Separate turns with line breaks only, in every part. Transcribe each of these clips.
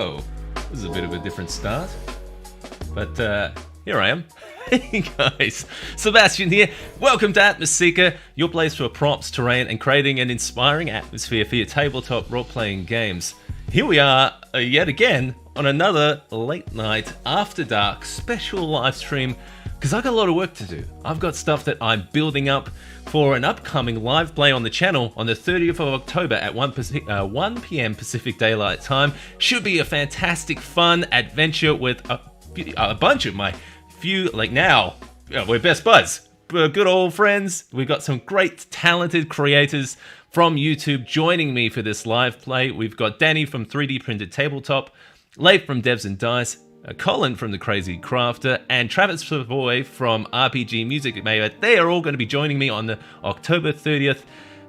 Whoa, this is a bit of a different start. But here I am. Hey guys, Sebastian here. Welcome to Atmoseeker, your place for props, terrain, and creating an inspiring atmosphere for your tabletop role-playing games. Here we are yet again on another late night after dark special live stream because I've got a lot of work to do. I've got stuff that I'm building up for an upcoming live play on the channel on the 30th of October at 1 p.m. Pacific Daylight Time. Should be a fantastic, fun adventure with a bunch of my we're best buds. We're good old friends. We've got some great, talented creators from YouTube joining me for this live play. We've got Danny from 3D Printed Tabletop, Leif from Devs and Dice, Colin from The Crazy Crafter, and Travis Savoy from RPG Music Maker. They are all going to be joining me on the October 30th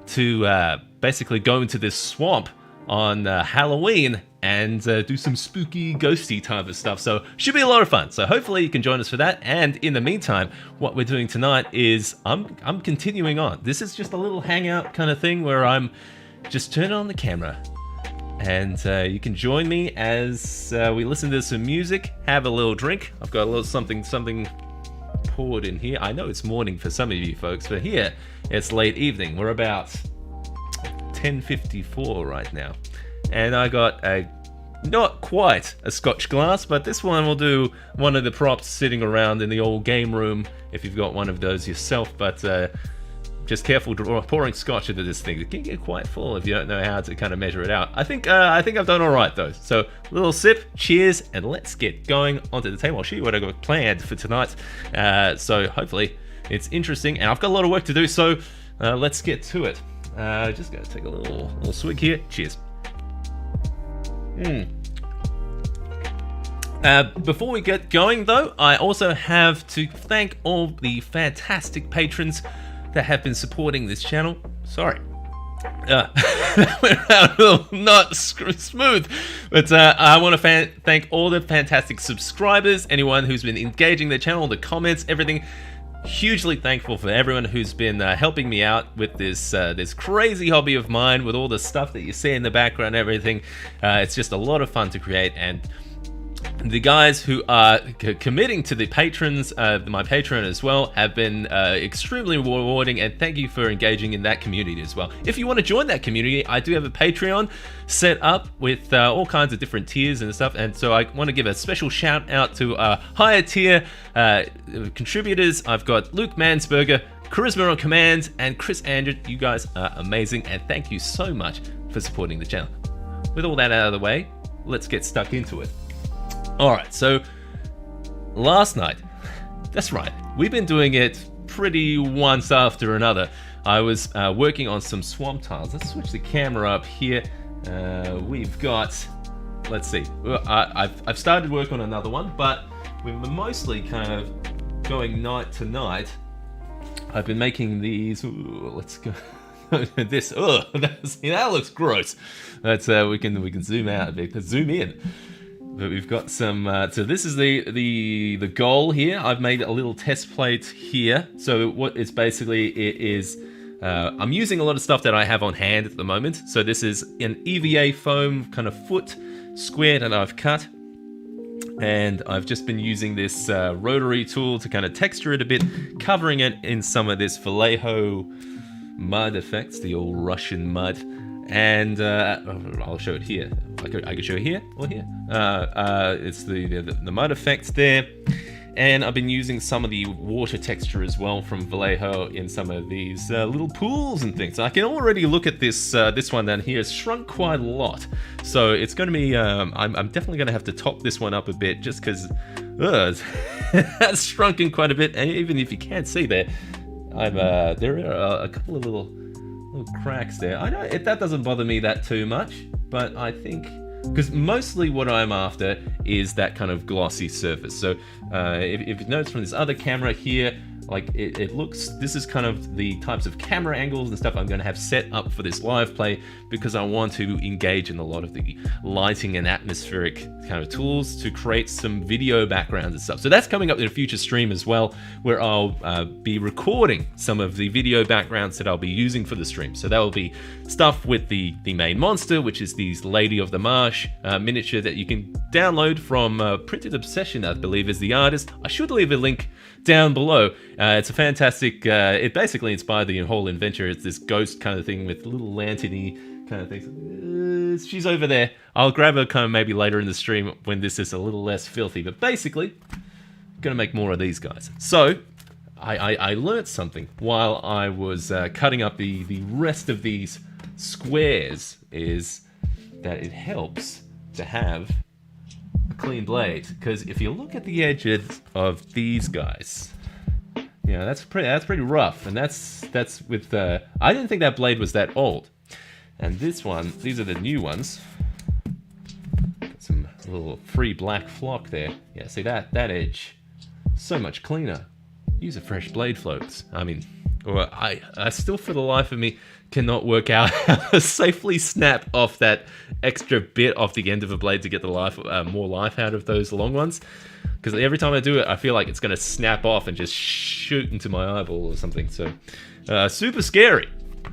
to basically go into this swamp on Halloween and do some spooky, ghosty type of stuff. So should be a lot of fun. So hopefully you can join us for that. And in the meantime, what we're doing tonight is I'm continuing on. This is just a little hangout kind of thing where I'm just turning on the camera. And you can join me as we listen to some music, have a little drink. I've got a little something poured in here. I know it's morning for some of you folks, but here it's late evening. We're about 10:54 right now. And I got not quite a scotch glass, but this one will do one of the props sitting around in the old game room if you've got one of those yourself. But just careful pouring scotch into this thing. It can get quite full if you don't know how to kind of measure it out. I think I've done all right though. So a little sip, cheers, and let's get going onto the table. I'll show you what I got planned for tonight. So hopefully it's interesting, and I've got a lot of work to do. So let's get to it. Just gonna take a little swig here. Cheers. Before we get going though, I also have to thank all the fantastic patrons that have been supporting this channel. Sorry. That went out a little not smooth. But I want to thank all the fantastic subscribers, anyone who's been engaging the channel, the comments, everything. Hugely thankful for everyone who's been helping me out with this crazy hobby of mine, with all the stuff that you see in the background and everything. It's just a lot of fun to create, and the guys who are committing to the patrons, my Patreon as well, have been extremely rewarding, and thank you for engaging in that community as well. If you want to join that community, I do have a Patreon set up with all kinds of different tiers and stuff, and so I want to give a special shout out to higher tier contributors. I've got Luke Mansberger, Charisma on Command, and Chris Andrew. You guys are amazing, and thank you so much for supporting the channel. With all that out of the way, let's get stuck into it. Alright, so last night, that's right, we've been doing it pretty once after another. I was working on some swamp tiles. Let's switch the camera up here. We've got, let's see, I've started work on another one, but we're mostly kind of going night to night. I've been making these, let's go. This, that looks gross. That's we can zoom out a bit, zoom in. But we've got some, so this is the goal here. I've made a little test plate here. So what it's basically, it is, I'm using a lot of stuff that I have on hand at the moment. So this is an EVA foam kind of foot square that I've cut. And I've just been using this rotary tool to kind of texture it a bit, covering it in some of this Vallejo mud effects, the old Russian mud. And I'll show it here. I could show it here or here. It's the mud effect there, and I've been using some of the water texture as well from Vallejo in some of these little pools and things. I can already look at this one down here. It's shrunk quite a lot, so it's going to be. I'm definitely going to have to top this one up a bit, just because it's shrunken quite a bit. And even if you can't see there, there are a couple of little cracks there. I know that doesn't bother me that too much, but I think because mostly what I'm after is that kind of glossy surface. So if you notice from this other camera here, like it looks, this is kind of the types of camera angles and stuff I'm going to have set up for this live play, because I want to engage in a lot of the lighting and atmospheric kind of tools to create some video backgrounds and stuff. So that's coming up in a future stream as well, where I'll be recording some of the video backgrounds that I'll be using for the stream. So that will be stuff with the main monster, which is these Lady of the Marsh miniature that you can download from Printed Obsession, I believe is the artist. I should leave a link down below. It's a fantastic, it basically inspired the whole adventure. It's this ghost kind of thing with little lantern-y kind of things. She's over there. I'll grab her kind of maybe later in the stream when this is a little less filthy, but basically, I'm gonna make more of these guys. So, I learned something while I was cutting up the rest of these squares, is that it helps to have a clean blade, because if you look at the edges of these guys, you know, that's pretty rough, and that's with I didn't think that blade was that old. And this one, these are the new ones. Got some little free black flock there. Yeah, see that edge, so much cleaner. Use a fresh blade, folks. I mean, or I still for the life of me cannot work out how to safely snap off that extra bit off the end of a blade to get the life, more life out of those long ones. Because every time I do it, I feel like it's going to snap off and just shoot into my eyeball or something. So, super scary.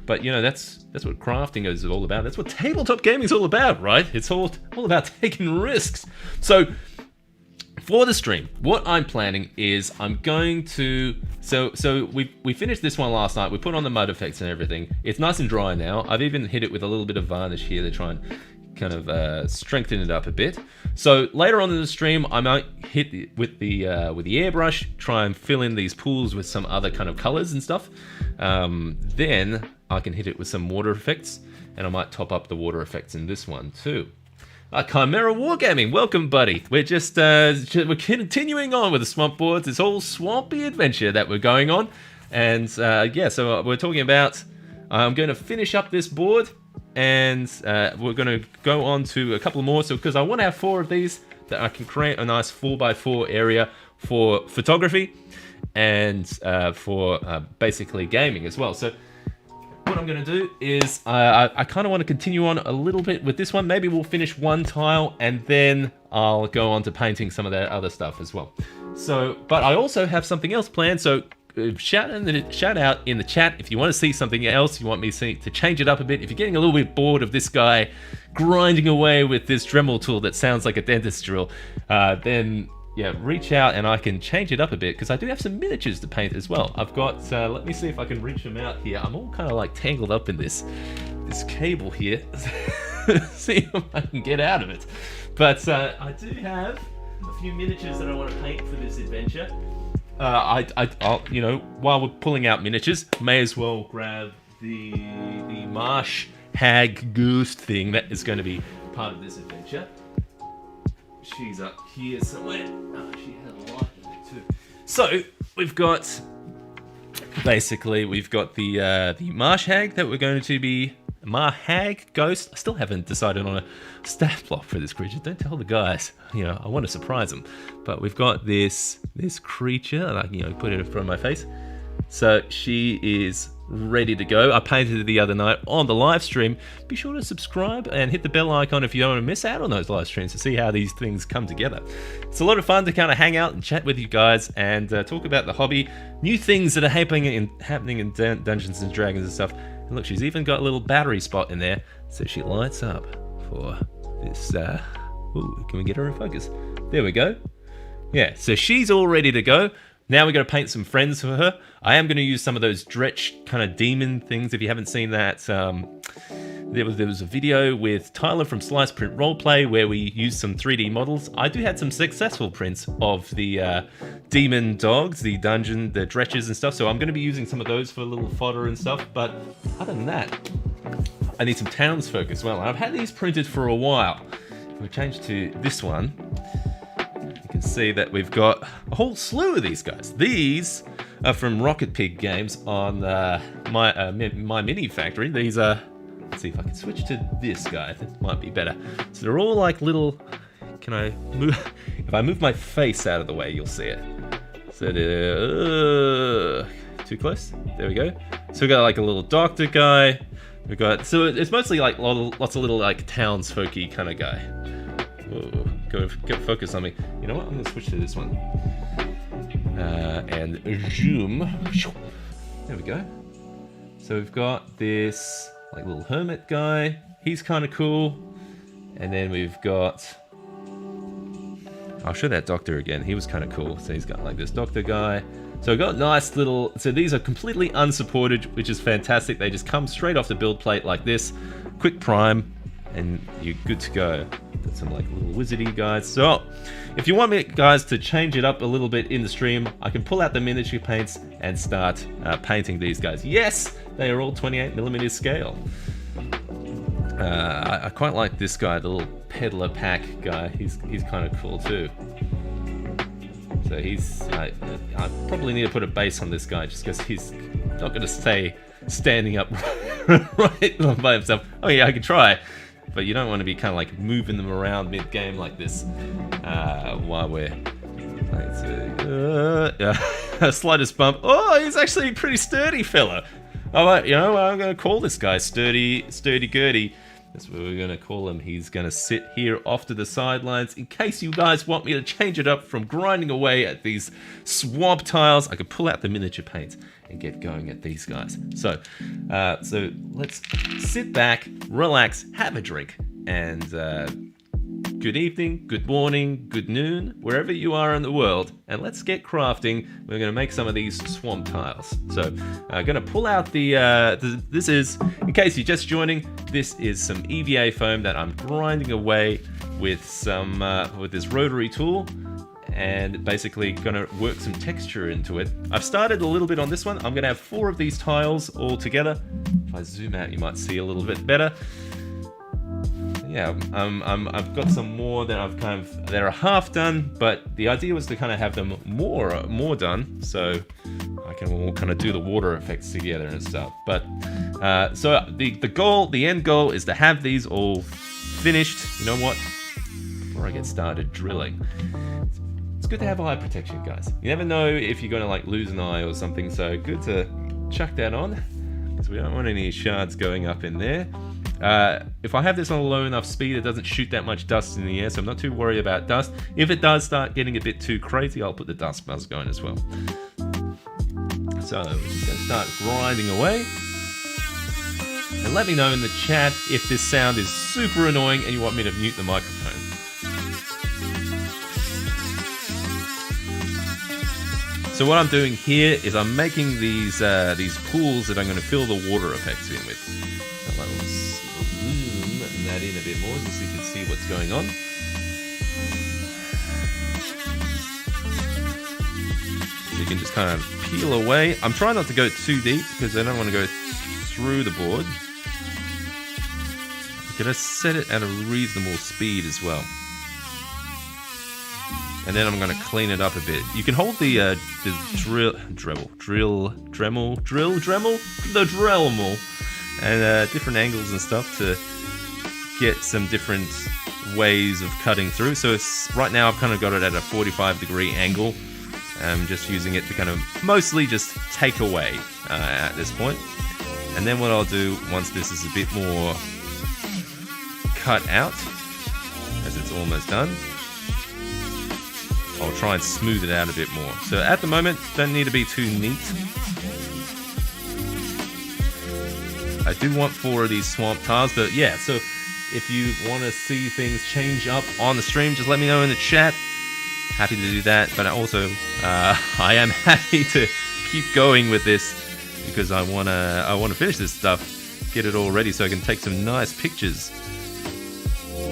But, you know, that's what crafting is all about. That's what tabletop gaming is all about, right? It's all about taking risks. So, for the stream, what I'm planning is I'm going to... So we finished this one last night. We put on the mud effects and everything. It's nice and dry now. I've even hit it with a little bit of varnish here to try and kind of strengthen it up a bit. So later on in the stream, I might hit with the airbrush, try and fill in these pools with some other kind of colors and stuff. Then I can hit it with some water effects, and I might top up the water effects in this one too. Chimera Wargaming, welcome, buddy. We're just we're continuing on with the Swamp Boards. This whole swampy adventure that we're going on, and yeah, so we're talking about. I'm going to finish up this board, and we're going to go on to a couple more. So because I want to have 4 of these, that I can create a nice 4x4 area for photography and for basically gaming as well. So what I'm going to do is I kind of want to continue on a little bit with this one. Maybe we'll finish one tile and then I'll go on to painting some of that other stuff as well. So, but I also have something else planned. So shout out in the chat if you want to see something else, you want me to change it up a bit. If you're getting a little bit bored of this guy grinding away with this Dremel tool that sounds like a dentist drill, then yeah, reach out and I can change it up a bit, because I do have some miniatures to paint as well. I've got, let me see if I can reach them out here. I'm all kind of like tangled up in this cable here. See if I can get out of it. But I do have a few miniatures that I want to paint for this adventure. I'll, you know, while we're pulling out miniatures, may as well grab the Marsh hag goose thing that is going to be part of this adventure. She's up here somewhere. Oh, she had a light in it too. So we've got basically the Marsh hag that we're going to be hag ghost. I still haven't decided on a stat block for this creature. Don't tell the guys. You know, I want to surprise them. But we've got this creature, and I can, you know, put it in front of my face. So she is ready to go. I painted it the other night on the live stream. Be sure to subscribe and hit the bell icon if you don't want to miss out on those live streams to see how these things come together. It's a lot of fun to kind of hang out and chat with you guys and talk about the hobby, new things that are happening in Dungeons and Dragons and stuff. And look, she's even got a little battery spot in there, so she lights up for this. Ooh, can we get her in focus? There we go. Yeah, so she's all ready to go. Now we got to paint some friends for her. I am going to use some of those Dretch kind of demon things. If you haven't seen that, there was a video with Tyler from Slice Print Roleplay where we used some 3D models. I do have some successful prints of the demon dogs, the dungeon, the Dretches and stuff. So I'm going to be using some of those for a little fodder and stuff. But other than that, I need some townsfolk as well. I've had these printed for a while. If we change to this one, you can see that we've got a whole slew of these guys. These are from Rocket Pig Games on my mini factory. These are, let's see if I can switch to this guy. That might be better. So they're all like little, can I move? If I move my face out of the way, you'll see it. So too close. There we go. So we got like a little doctor guy. We got so it's mostly like lots of little like townsfolky kind of guy. Whoa, go focus on me. You know what? I'm gonna switch to this one. And zoom. There we go. So we've got this like little hermit guy. He's kind of cool. And then we've got. I'll show that doctor again. He was kind of cool. So he's got like this doctor guy. So we've got nice little. So these are completely unsupported, which is fantastic. They just come straight off the build plate like this. Quick prime, and you're good to go. Got some like little wizardy guys. So if you want me guys to change it up a little bit in the stream, I can pull out the miniature paints and start painting these guys. Yes, they are all 28mm scale. I quite like this guy, the little peddler pack guy. He's kind of cool too. So I probably need to put a base on this guy just because he's not going to stay standing up right by himself. Oh yeah, I could try, but you don't want to be kind of like moving them around mid-game like this while we're slightest bump. Oh, he's actually a pretty sturdy fella. Oh, you know, I'm going to call this guy Sturdy Gertie. That's what we're going to call him. He's going to sit here off to the sidelines. In case you guys want me to change it up from grinding away at these swamp tiles, I could pull out the miniature paint and get going at these guys. So let's sit back, relax, have a drink, and good evening, good morning, good noon, wherever you are in the world, and let's get crafting. We're going to make some of these swamp tiles. So I'm going to pull out this is, in case you're just joining, this is some EVA foam that I'm grinding away with some with this rotary tool, and basically going to work some texture into it. I've started a little bit on this one. I'm going to have 4 of these tiles all together. If I zoom out, you might see a little bit better. Yeah, I've got some more that that are half done, but the idea was to kind of have them more done, so I can all kind of do the water effects together and stuff. But so the end goal is to have these all finished. You know what? Before I get started drilling, it's good to have eye protection, guys. You never know if you're going to like lose an eye or something, so good to chuck that on, because we don't want any shards going up in there. If I have this on a low enough speed, it doesn't shoot that much dust in the air, so I'm not too worried about dust. If it does start getting a bit too crazy, I'll put the dust buzz going as well. So we're just going to start grinding away. And let me know in the chat if this sound is super annoying and you want me to mute the microphone. So what I'm doing here is I'm making these pools that I'm going to fill the water effects in with. Zoom that in a bit more just so you can see what's going on. So you can just kind of peel away. I'm trying not to go too deep because I don't want to go through the board. I'm going to set it at a reasonable speed as well. And then I'm going to clean it up a bit. You can hold the Dremel, and different angles and stuff to get some different ways of cutting through. So right now I've kind of got it at a 45-degree angle. I'm just using it to kind of mostly just take away at this point. And then what I'll do once this is a bit more cut out, as it's almost done, I'll try and smooth it out a bit more. So at the moment, don't need to be too neat. I do want 4 of these swamp tiles, but yeah, so if you want to see things change up on the stream, just let me know in the chat. Happy to do that, but also I am happy to keep going with this because I wanna finish this stuff, get it all ready so I can take some nice pictures.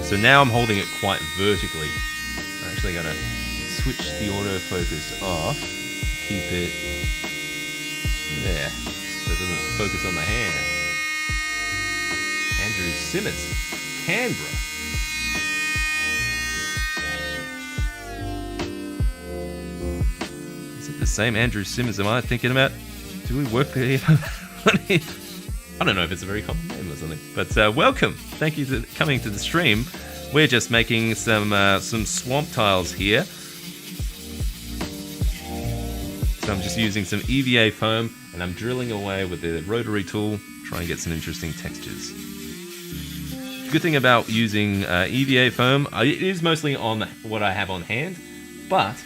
So now I'm holding it quite vertically. I'm actually gonna switch the autofocus off, keep it there so it doesn't focus on my hand. Andrew Simmons, Canberra. Is it the same Andrew Simmons am I thinking about? Do we work here? I don't know if it's a very common name or something. But welcome. Thank you for coming to the stream. We're just making some swamp tiles here. So I'm just using some EVA foam, and I'm drilling away with the rotary tool, trying to get some interesting textures. The good thing about using EVA foam, it is mostly on what I have on hand, but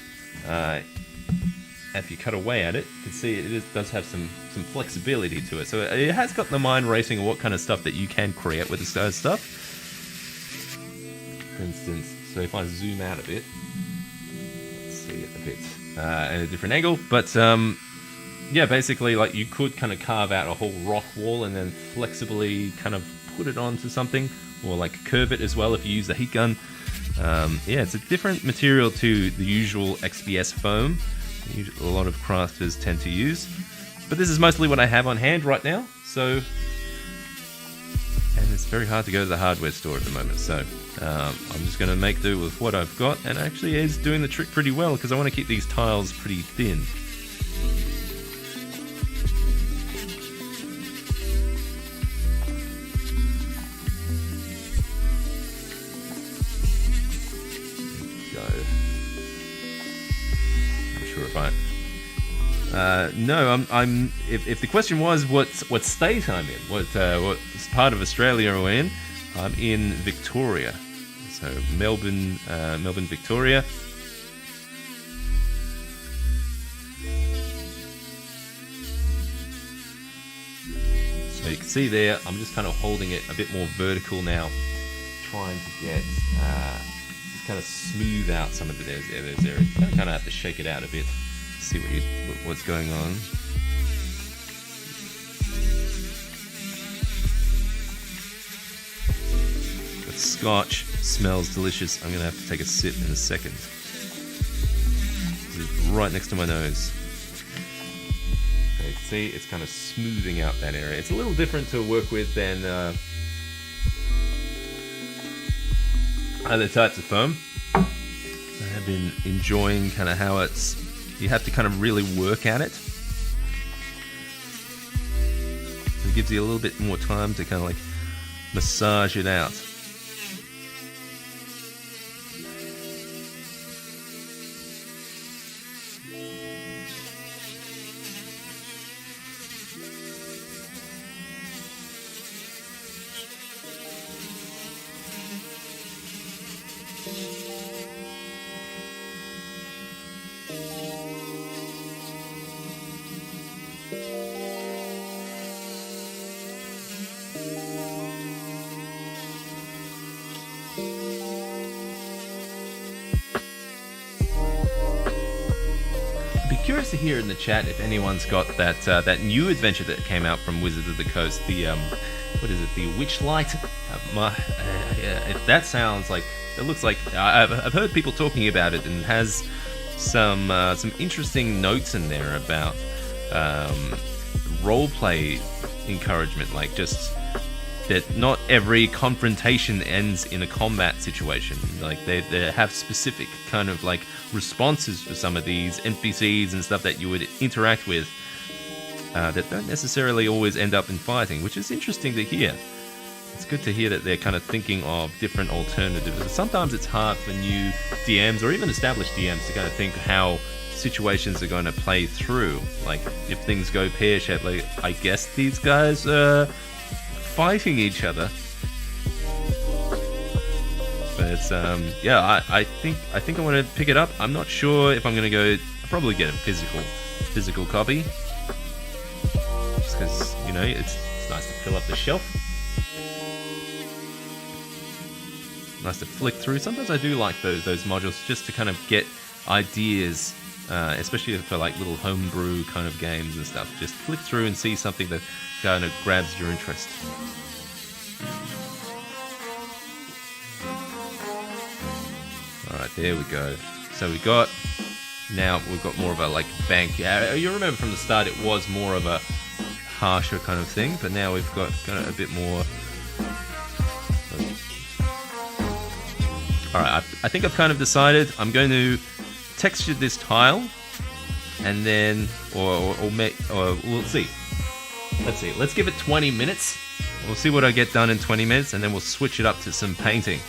if you cut away at it, you can see it does have some flexibility to it. So it has got the mind racing of what kind of stuff that you can create with this kind of stuff. For instance, so if I zoom out a bit, let's see it a bit at a different angle, but yeah, basically like you could kind of carve out a whole rock wall and then flexibly kind of put it onto something, or like curve it as well if you use the heat gun. Yeah, it's a different material to the usual XPS foam a lot of crafters tend to use, but this is mostly what I have on hand right now. So, and it's very hard to go to the hardware store at the moment, so I'm just going to make do with what I've got, and actually is doing the trick pretty well because I want to keep these tiles pretty thin. No, I'm. If the question was what state I'm in, what part of Australia am I in? I'm in Victoria, so Melbourne, Victoria. So you can see there, I'm just kind of holding it a bit more vertical now, trying to get just kind of smooth out some of the there's areas. Kind of have to shake it out a bit. See what's going on. The scotch smells delicious. I'm gonna have to take a sip in a second. It's right next to my nose. Okay, see, it's kind of smoothing out that area. It's a little different to work with than other types of foam. I have been enjoying kind of how you have to kind of really work at it. It gives you a little bit more time to kind of like massage it out. Curious to hear in the chat if anyone's got that new adventure that came out from Wizards of the Coast, the what is it, the Witchlight? If that sounds like, it looks like I've heard people talking about it, and has some interesting notes in there about roleplay encouragement, like just that not every confrontation ends in a combat situation. Like they have specific kind of like responses for some of these NPCs and stuff that you would interact with that don't necessarily always end up in fighting, which is interesting to hear. It's good to hear that they're kind of thinking of different alternatives. Sometimes it's hard for new DMs or even established DMs to kind of think how situations are going to play through. Like if things go pear-shaped, like I guess these guys are fighting each other. But yeah, I think I want to pick it up. I'm not sure if I'm going to go. I'll probably get a physical copy, just because, you know, it's nice to fill up the shelf. Nice to flick through. Sometimes I do like those modules just to kind of get ideas, especially for like little homebrew kind of games and stuff. Just flick through and see something that kind of grabs your interest. Alright, there we go. So we've got more of a like bank. You remember from the start it was more of a harsher kind of thing, but now we've got kind of a bit more. Alright, I think I've kind of decided I'm going to texture this tile, and then or we'll see. Let's give it 20 minutes. We'll see what I get done in 20 minutes, and then we'll switch it up to some painting.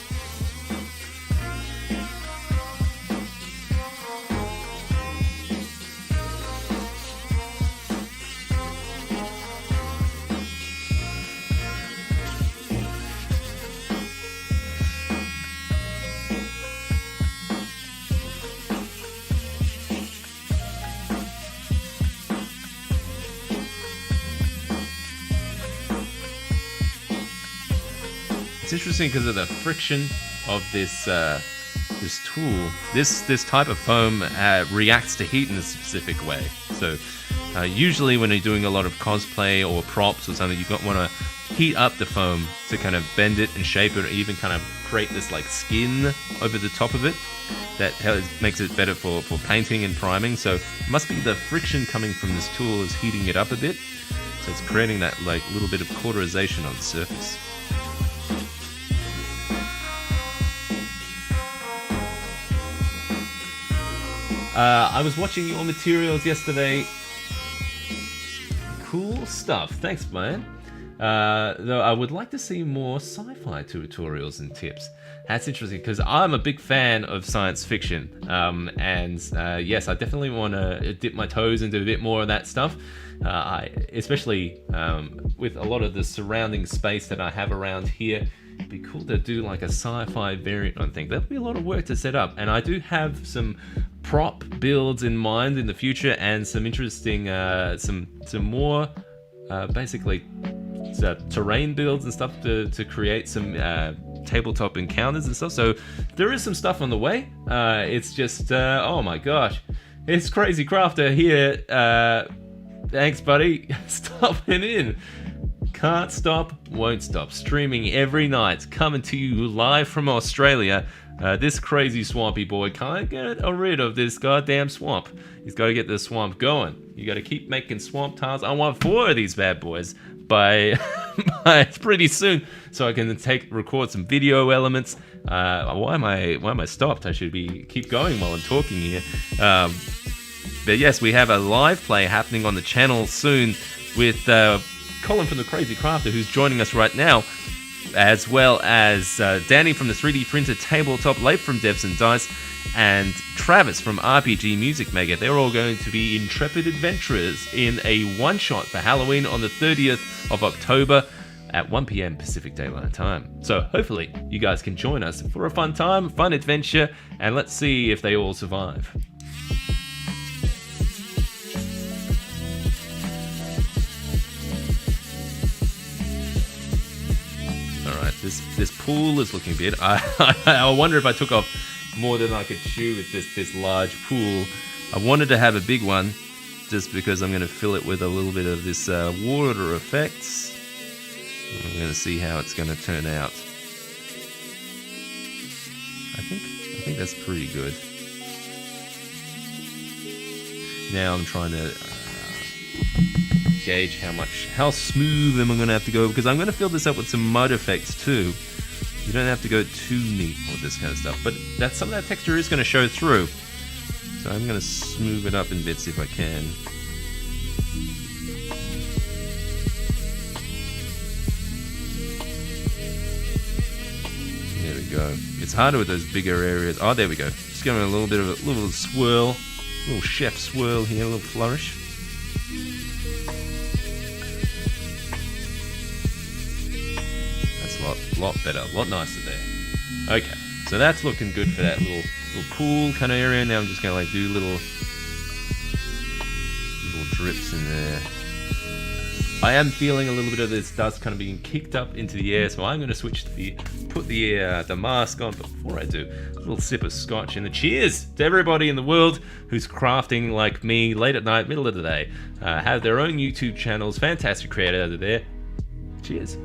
It's interesting because of the friction of this this tool. This type of foam reacts to heat in a specific way. So usually when you're doing a lot of cosplay or props or something, you want to heat up the foam to kind of bend it and shape it, or even kind of create this like skin over the top of it that makes it better for painting and priming. So it must be the friction coming from this tool is heating it up a bit, so it's creating that like little bit of cauterization on the surface. I was watching your materials yesterday. Cool stuff. Thanks, man. Though I would like to see more sci-fi tutorials and tips. That's interesting because I'm a big fan of science fiction. Yes, I definitely want to dip my toes into a bit more of that stuff. Especially with a lot of the surrounding space that I have around here. It'd be cool to do like a sci-fi variant on things. That'd be a lot of work to set up. And I do have some prop builds in mind in the future, and some interesting, some more basically terrain builds and stuff to create some tabletop encounters and stuff. So there is some stuff on the way. It's just, oh my gosh, it's Crazy Crafter here. Thanks, buddy. Stopping in. Can't stop, won't stop. Streaming every night, coming to you live from Australia. This crazy swampy boy can't get rid of this goddamn swamp. He's got to get the swamp going. You got to keep making swamp tiles. I want 4 of these bad boys by pretty soon, so I can record some video elements. Why am I stopped? I should keep going while I'm talking here. But yes, we have a live play happening on the channel soon with Colin from the Crazy Crafter, who's joining us right now, as well as Danny from the 3D Printer Tabletop, Leif from Devs and Dice, and Travis from RPG Music Maker. They're all going to be intrepid adventurers in a one-shot for Halloween on the 30th of October at 1 p.m. Pacific Daylight Time. So hopefully you guys can join us for a fun time, fun adventure, and let's see if they all survive. This pool is looking big. I wonder if I took off more than I could chew with this large pool. I wanted to have a big one just because I'm going to fill it with a little bit of this water effects. I'm going to see how it's going to turn out. I think that's pretty good. Now I'm trying to gauge how smooth am I going to have to go, because I'm going to fill this up with some mud effects too. You don't have to go too neat with this kind of stuff, but some of that texture is going to show through. So I'm going to smooth it up in bits if I can. There we go. It's harder with those bigger areas. Oh, there we go. Just giving a little bit of a little swirl, a little chef swirl here, a little flourish. Lot better, a lot nicer there. Okay, so that's looking good for that little pool kind of area. Now I'm just gonna like do little drips in there. I am feeling a little bit of this dust kind of being kicked up into the air, so I'm gonna put the mask on. But before I do, a little sip of scotch and a cheers to everybody in the world who's crafting like me late at night, middle of the day, have their own YouTube channels, fantastic creators over there. Cheers.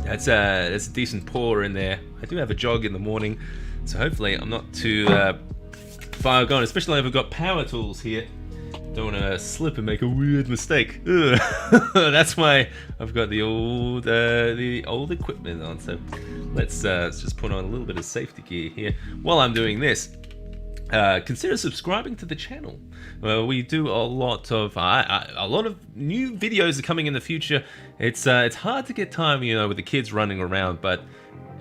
That's a decent pour in there. I do have a jog in the morning, so hopefully I'm not too far gone, especially if I've got power tools here. Don't want to slip and make a weird mistake. That's why I've got the old equipment on. So let's just put on a little bit of safety gear here while I'm doing this. Consider subscribing to the channel. We do a lot of new videos are coming in the future. It's hard to get time, with the kids running around, but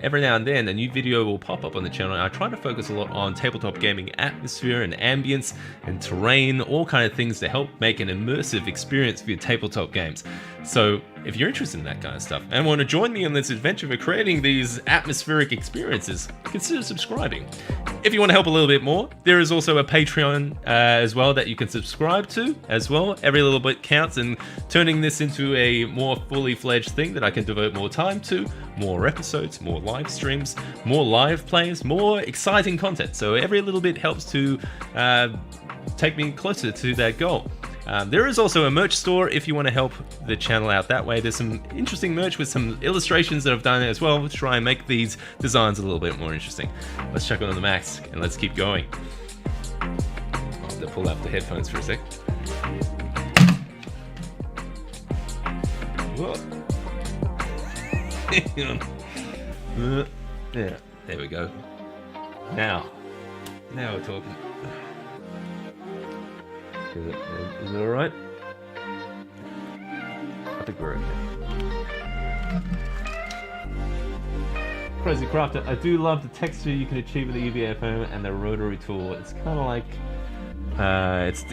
every now and then a new video will pop up on the channel. I try to focus a lot on tabletop gaming atmosphere and ambience and terrain, all kind of things to help make an immersive experience for your tabletop games. So if you're interested in that kind of stuff and want to join me on this adventure for creating these atmospheric experiences, consider subscribing. If you want to help a little bit more, there is also a Patreon as well that you can subscribe to as well. Every little bit counts in turning this into a more fully fledged thing that I can devote more time to, more episodes, more live streams, more live plays, more exciting content. So every little bit helps to take me closer to that goal. There is also a merch store if you want to help the channel out that way. There's some interesting merch with some illustrations that I've done as well to try and make these designs a little bit more interesting. Let's chuck on the max and let's keep going. I'll have to pull out the headphones for a sec. Whoa. Yeah, there we go. Now we're talking. Is it alright? I think we're okay. Crazy Crafter, I do love the texture you can achieve with the UVA foam and the rotary tool. It's kind of like,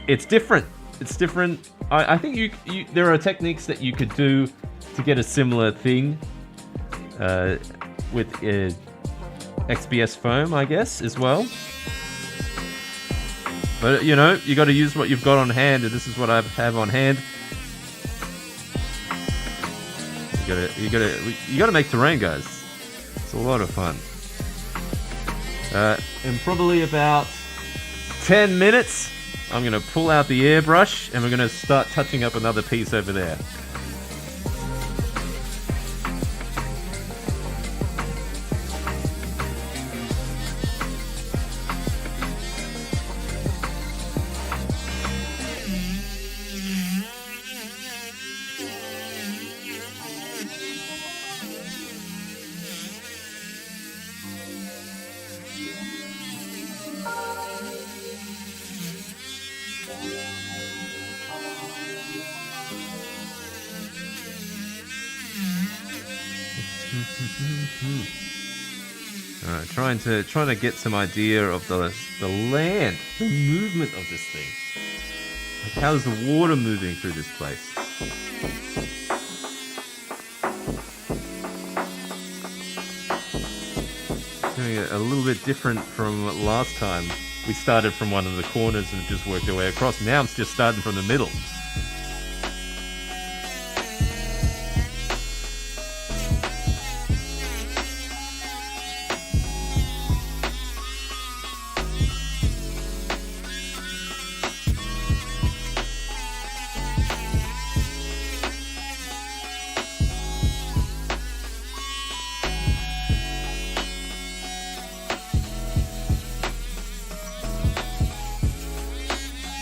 it's different. It's different. I think there are techniques that you could do to get a similar thing with XPS foam, I guess, as well. But you know, you got to use what you've got on hand, and this is what I have on hand. You gotta make terrain, guys. It's a lot of fun. In probably about 10 minutes, I'm gonna pull out the airbrush, and we're gonna start touching up another piece over there. Alright, trying to get some idea of the land, the movement of this thing. Like, how's the water moving through this place? Doing it a little bit different from last time. We started from one of the corners and just worked our way across. Now it's just starting from the middle.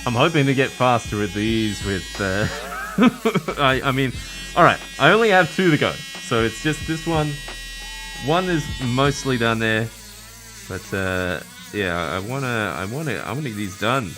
I'm hoping to get faster with these with, I mean, alright, I only have 2 to go, so it's just this one. One is mostly done there, but, yeah, I wanna get these done.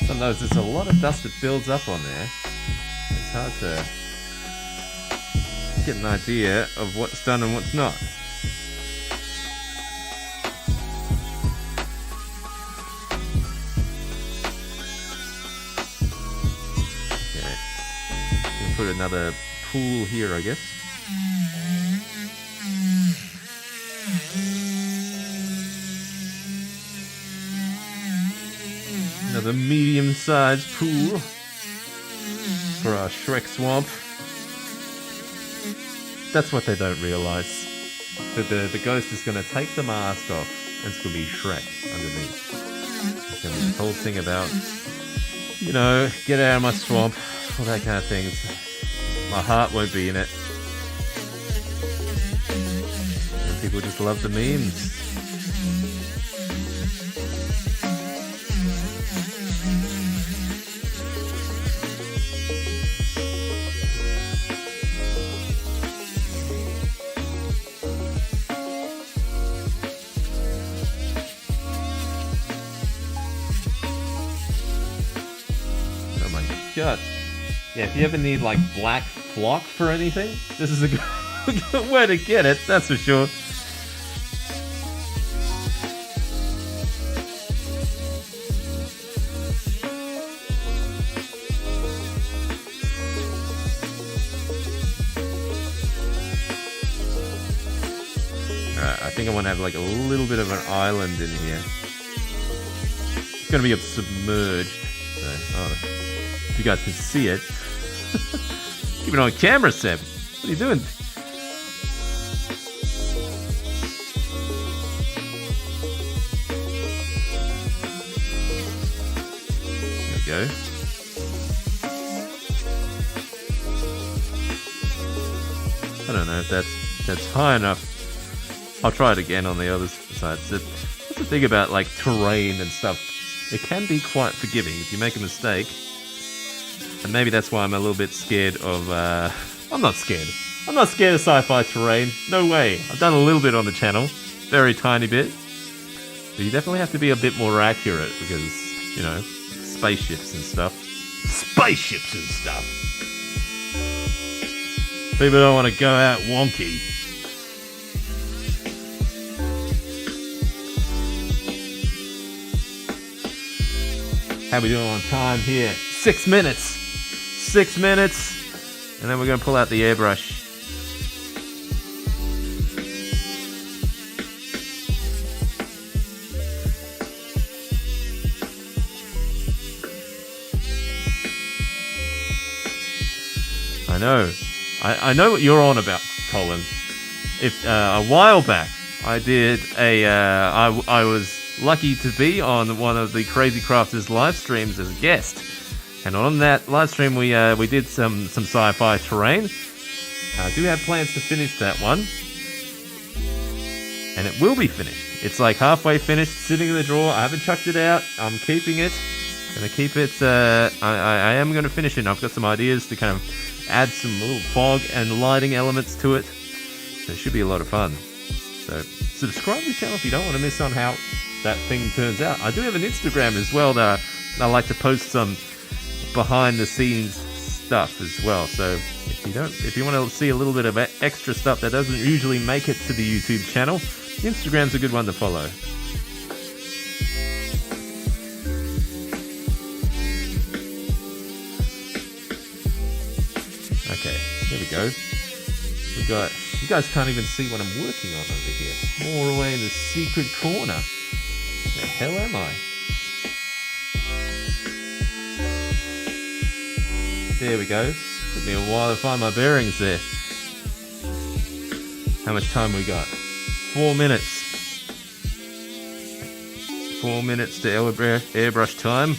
Sometimes there's a lot of dust that builds up on there. It's hard to get an idea of what's done and what's not. Okay, we'll put another pool here, I guess. Another medium-sized pool for our Shrek swamp. That's what they don't realise. That the ghost is going to take the mask off and it's going to be Shrek underneath. It's going to be this whole thing about, you know, get out of my swamp, all that kind of things. My heart won't be in it. And people just love the memes. god. Yeah, if you ever need like black flock for anything, this is a good way to get it, that's for sure. Alright, I think I want to have like a little bit of an island in here. It's going to be submerged. So, if you guys can see it. Keep it on camera, Seb. What are you doing? There we go. I don't know if that's high enough. I'll try it again on the other side. So that's the thing about like terrain and stuff. It can be quite forgiving if you make a mistake. And maybe that's why I'm a little bit scared of, I'm not scared. I'm not scared of sci-fi terrain. No way. I've done a little bit on the channel. Very tiny bit. But you definitely have to be a bit more accurate because, you know, spaceships and stuff. Spaceships and stuff. People don't want to go out wonky. How we doing on time here? 6 minutes. 6 minutes. And then we're going to pull out the airbrush. I know. I know what you're on about, Colin. If a while back I did I was lucky to be on one of the Crazy Crafters live streams as a guest, and on that live stream we did some sci-fi terrain. I do have plans to finish that one, and it will be finished. It's like halfway finished, sitting in the drawer. I haven't chucked it out. I'm keeping it. Gonna keep it. I am gonna finish it. And I've got some ideas to kind of add some little fog and lighting elements to it. So it should be a lot of fun. So subscribe to the channel if you don't want to miss on how that thing turns out. I do have an Instagram as well that I like to post some behind the scenes stuff as well. So if you want to see a little bit of extra stuff that doesn't usually make it to the YouTube channel, Instagram's a good one to follow. Okay, there we go. We got, you guys can't even see what I'm working on over here. More away in the secret corner. The hell am I? There we go. Took me a while to find my bearings there. How much time we got? 4 minutes. 4 minutes to airbrush time.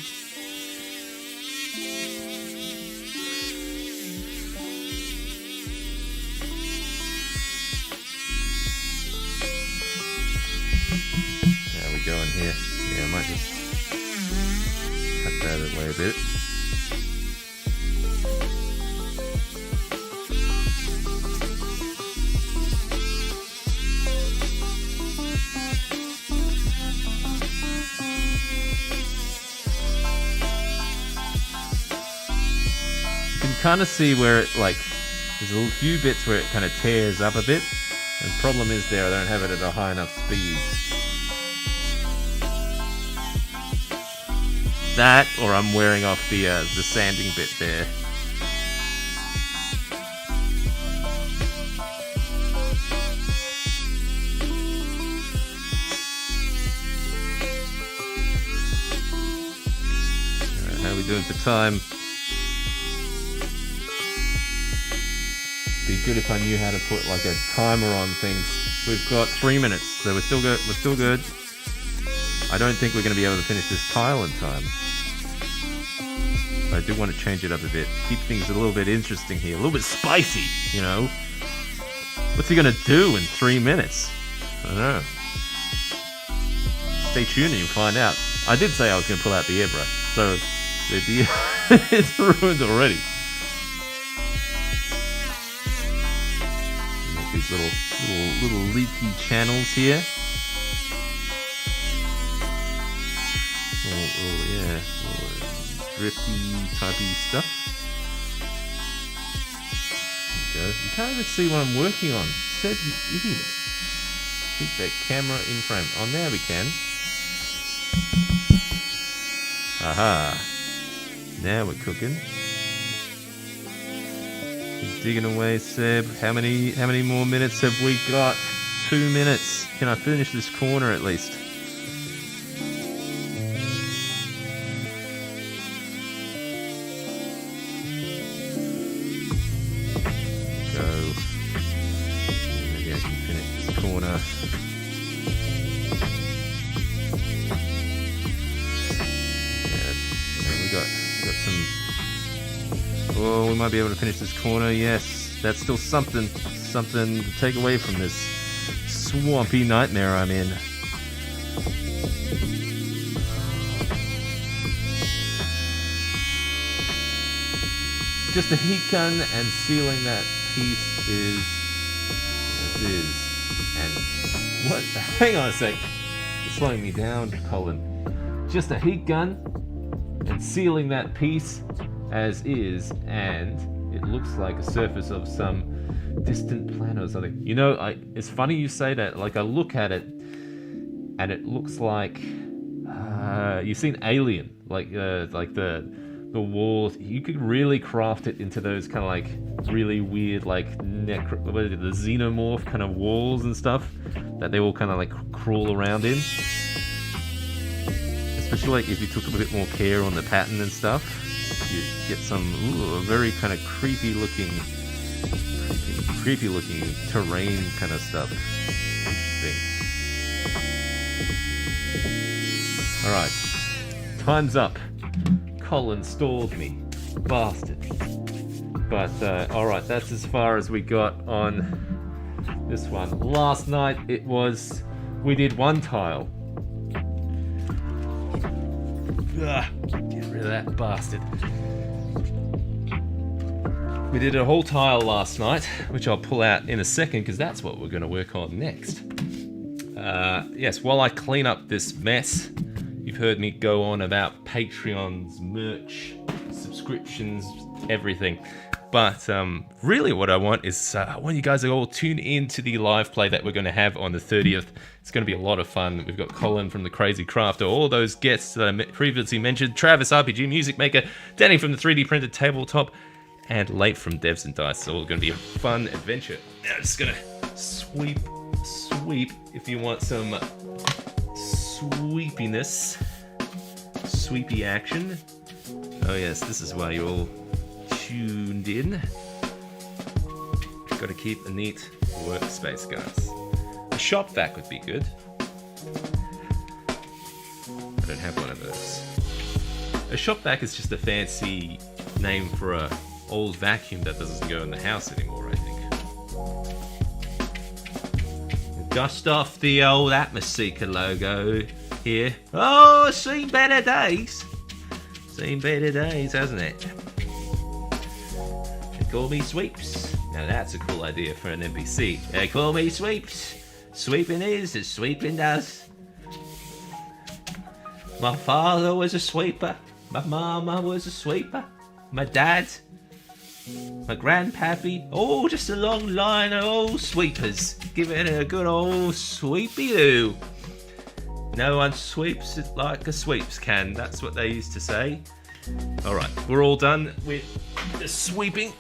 Going here. Yeah, I might just cut that away a bit. You can kind of see where it, like, there's a few bits where it kind of tears up a bit. And the problem is there, I don't have it at a high enough speed. That, or I'm wearing off the sanding bit there. Alright, how are we doing for time? Be good if I knew how to put like a timer on things. We've got 3 minutes, so we're still good. We're still good. I don't think we're going to be able to finish this tile in time. But I do want to change it up a bit. Keep things a little bit interesting here. A little bit spicy, you know? What's he going to do in 3 minutes? I don't know. Stay tuned and you'll find out. I did say I was going to pull out the airbrush. So, it's ruined already. Make these little leaky channels here. drifty typey stuff. There we go. You can't even see what I'm working on. Seb, you idiot. Keep that camera in frame. Oh, now we can. Aha. Now we're cooking. Keep digging away, Seb. How many more minutes have we got? 2 minutes. Can I finish this corner at least? Go. Maybe I can finish this corner. We got some. Oh, we might be able to finish this corner. Yes, that's still something to take away from this swampy nightmare I'm in. Just a heat gun and sealing that piece is. And what? Hang on a sec. It's slowing me down, Colin. Just a heat gun and sealing that piece as is, and it looks like a surface of some distant planet or something. You know, it's funny you say that. Like, I look at it and it looks like you've seen Alien, like the walls. You could really craft it into those kind of like really weird, like the xenomorph kind of walls and stuff that they all kind of like crawl around in. Especially like if you took a bit more care on the pattern and stuff, you get some very kind of creepy looking terrain kind of stuff. Interesting. Alright, time's up. Colin stalled me, bastard. But alright, that's as far as we got on this one. Last night we did one tile. Ugh, get rid of that bastard. We did a whole tile last night, which I'll pull out in a second because that's what we're going to work on next. Yes, while I clean up this mess, you've heard me go on about Patreon's merch, subscriptions, everything. But really what I want is I want you guys to all tune in to the live play that we're going to have on the 30th. It's going to be a lot of fun. We've got Colin from the Crazy Crafter, all those guests that I previously mentioned, Travis, RPG Music Maker, Danny from the 3D Printed Tabletop, and Late from Devs and Dice. It's all going to be a fun adventure. Now I'm just going to sweep, if you want some sweepiness, sweepy action. Oh yes, this is why you're all tuned in. Got to keep a neat workspace, guys. A shop vac would be good. I don't have one of those. A shop vac is just a fancy name for a old vacuum that doesn't go in the house anymore, I think. Dust off the old Atmoseeker logo here. Oh, it's seen better days. Seen better days, hasn't it? They call me Sweeps. Now that's a cool idea for an NPC. They call me Sweeps. Sweeping is as sweeping does. My father was a sweeper. My mama was a sweeper. My dad. My grandpappy. Oh, just a long line of old sweepers. Giving it a good old sweepy-doo. No one sweeps it like a sweeps can. That's what they used to say. Alright, we're all done with the sweeping.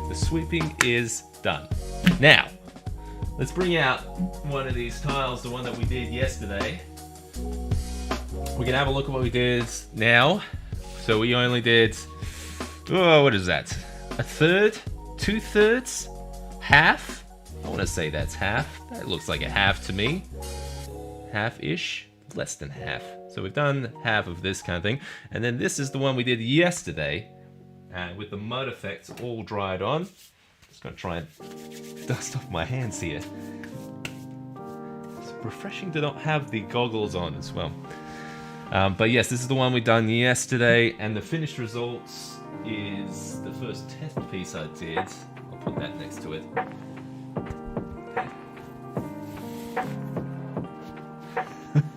The sweeping is done. Now, let's bring out one of these tiles, the one that we did yesterday. We can have a look at what we did now. So we only did, what is that? A third? 2/3? Half? I want to say that's half. That looks like a half to me. Half-ish? Less than half. So we've done half of this kind of thing. And then this is the one we did yesterday. With the mud effects all dried on. Just going to try and dust off my hands here. It's refreshing to not have the goggles on as well. But yes, this is the one we done yesterday. And the finished results is the first test piece I did. I'll put that next to it.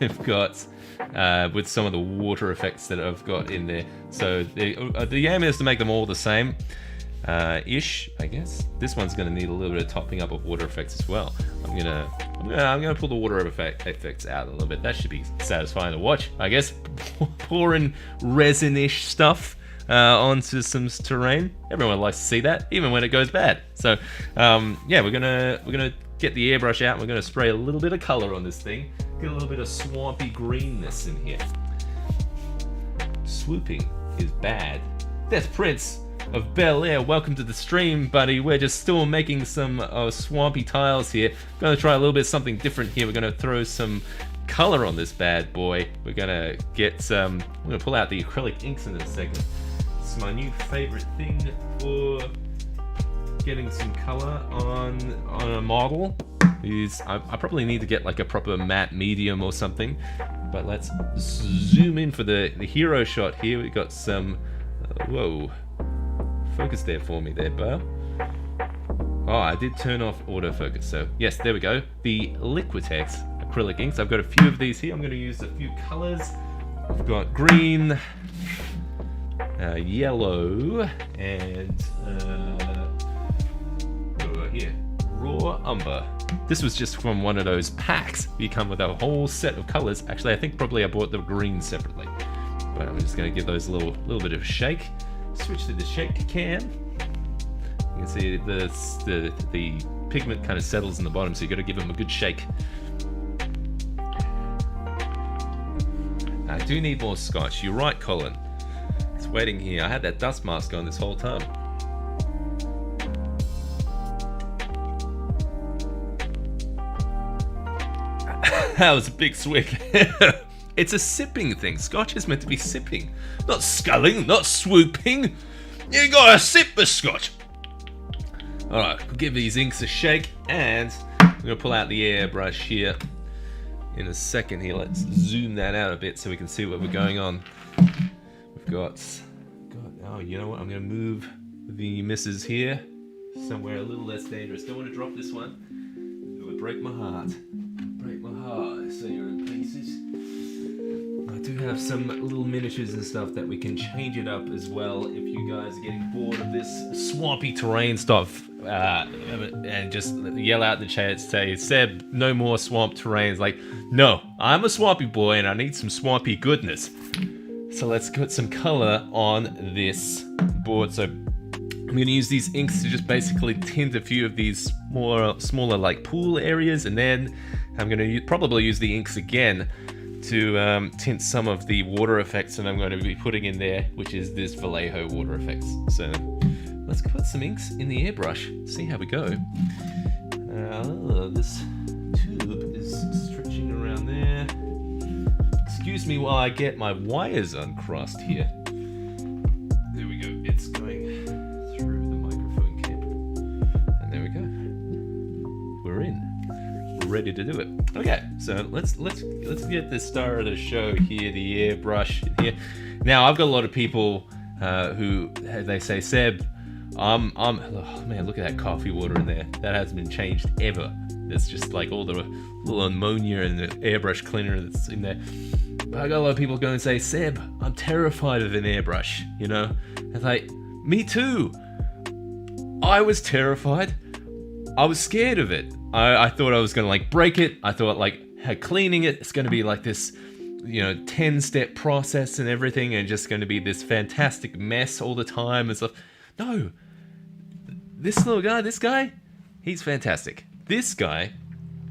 we've got with some of the water effects that I've got in there. So the aim is to make them all the same ish, I guess. This one's going to need a little bit of topping up of water effects as well. I'm gonna pull the water effects out a little bit. That should be satisfying to watch, I guess. Pouring resin-ish stuff onto some terrain. Everyone likes to see that, even when it goes bad. So yeah, we're gonna get the airbrush out. And we're gonna spray a little bit of color on this thing. Get a little bit of swampy greenness in here. Swooping is bad. Death Prince of Bel Air, welcome to the stream, buddy. We're just still making some swampy tiles here. Gonna try a little bit something different here. We're gonna throw some color on this bad boy. We're gonna get some. I'm gonna pull out the acrylic inks in a second. It's my new favorite thing for getting some color on a model. I probably need to get like a proper matte medium or something. But let's zoom in for the hero shot here. We got some. Whoa. Focus there for me there, Bo. Oh, I did turn off autofocus, so yes, there we go. The Liquitex acrylic inks. I've got a few of these here. I'm going to use a few colors. I've got green, yellow, and here, raw umber. This was just from one of those packs. You come with a whole set of colors. Actually, I think probably I bought the green separately. But I'm just going to give those a little bit of a shake. Switch to the shake can. You can see the pigment kind of settles in the bottom, so you got to give them a good shake. I do need more scotch. You're right, Colin. It's waiting here. I had that dust mask on this whole time. That was a big swig. It's a sipping thing. Scotch is meant to be sipping, not sculling, not swooping. You gotta sip the scotch. Alright, we'll give these inks a shake, and I'm gonna pull out the airbrush here in a second here. Let's zoom that out a bit so we can see what we're going on. We've got oh, you know what? I'm gonna move the misses here somewhere a little less dangerous. Don't want to drop this one. It would break my heart. Break my heart. So you're in pieces. I do have some little miniatures and stuff that we can change it up as well if you guys are getting bored of this swampy terrain stuff, and just yell out in the chat, say, Seb, no more swamp terrains. Like, no, I'm a swampy boy and I need some swampy goodness. So let's put some color on this board. So I'm going to use these inks to just basically tint a few of these smaller like pool areas, and then I'm going to probably use the inks again to tint some of the water effects that I'm going to be putting in there, which is this Vallejo water effects. So let's put some inks in the airbrush, see how we go. This tube is stretching around there. Excuse me while I get my wires uncrossed here. There we go, it's going through the microphone cable. And there we go. We're in. We're ready to do it. Okay, so let's get the star of the show here, the airbrush here. Now I've got a lot of people who they say, Seb, oh man, look at that coffee water in there. That hasn't been changed ever. There's just like all the little ammonia and the airbrush cleaner that's in there. But I got a lot of people go and say, Seb, I'm terrified of an airbrush, you know? It's like, me too. I was terrified. I was scared of it. I thought I was gonna like break it. I thought like cleaning it, it's gonna be like this, you know, 10-step process and everything, and just gonna be this fantastic mess all the time and stuff. No, this little guy, he's fantastic. This guy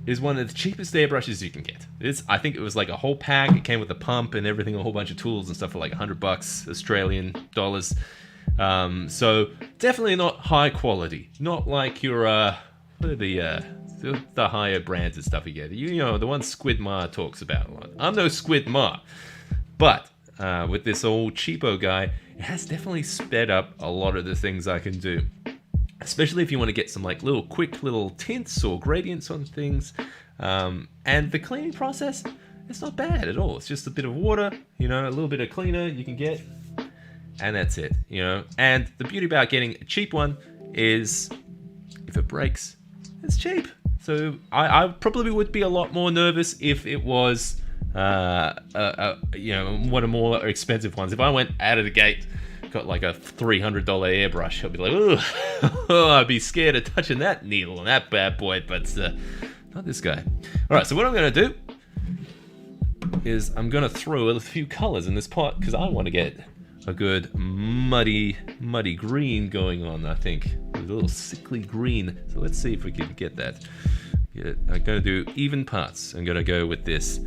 is one of the cheapest airbrushes you can get. I think it was like a whole pack. It came with a pump and everything, a whole bunch of tools and stuff for like $100 Australian dollars. So definitely not high quality. Not like your what are the higher brands and stuff you get. You know, the one Squid Ma talks about a lot. I'm no Squid Ma, but with this old cheapo guy, it has definitely sped up a lot of the things I can do. Especially if you want to get some like quick little tints or gradients on things. And the cleaning process, it's not bad at all. It's just a bit of water, you know, a little bit of cleaner you can get, and that's it, you know. And the beauty about getting a cheap one is if it breaks, it's cheap. So I probably would be a lot more nervous if it was you know, one of more expensive ones. If I went out of the gate, got like a $300 airbrush, I'd be like, oh, I'd be scared of touching that needle and that bad boy, but not this guy. All right, so what I'm going to do is I'm going to throw a few colors in this pot because I want to get a good muddy green going on, I think. A little sickly green. So let's see if we can get that. I'm going to do even parts. I'm going to go with this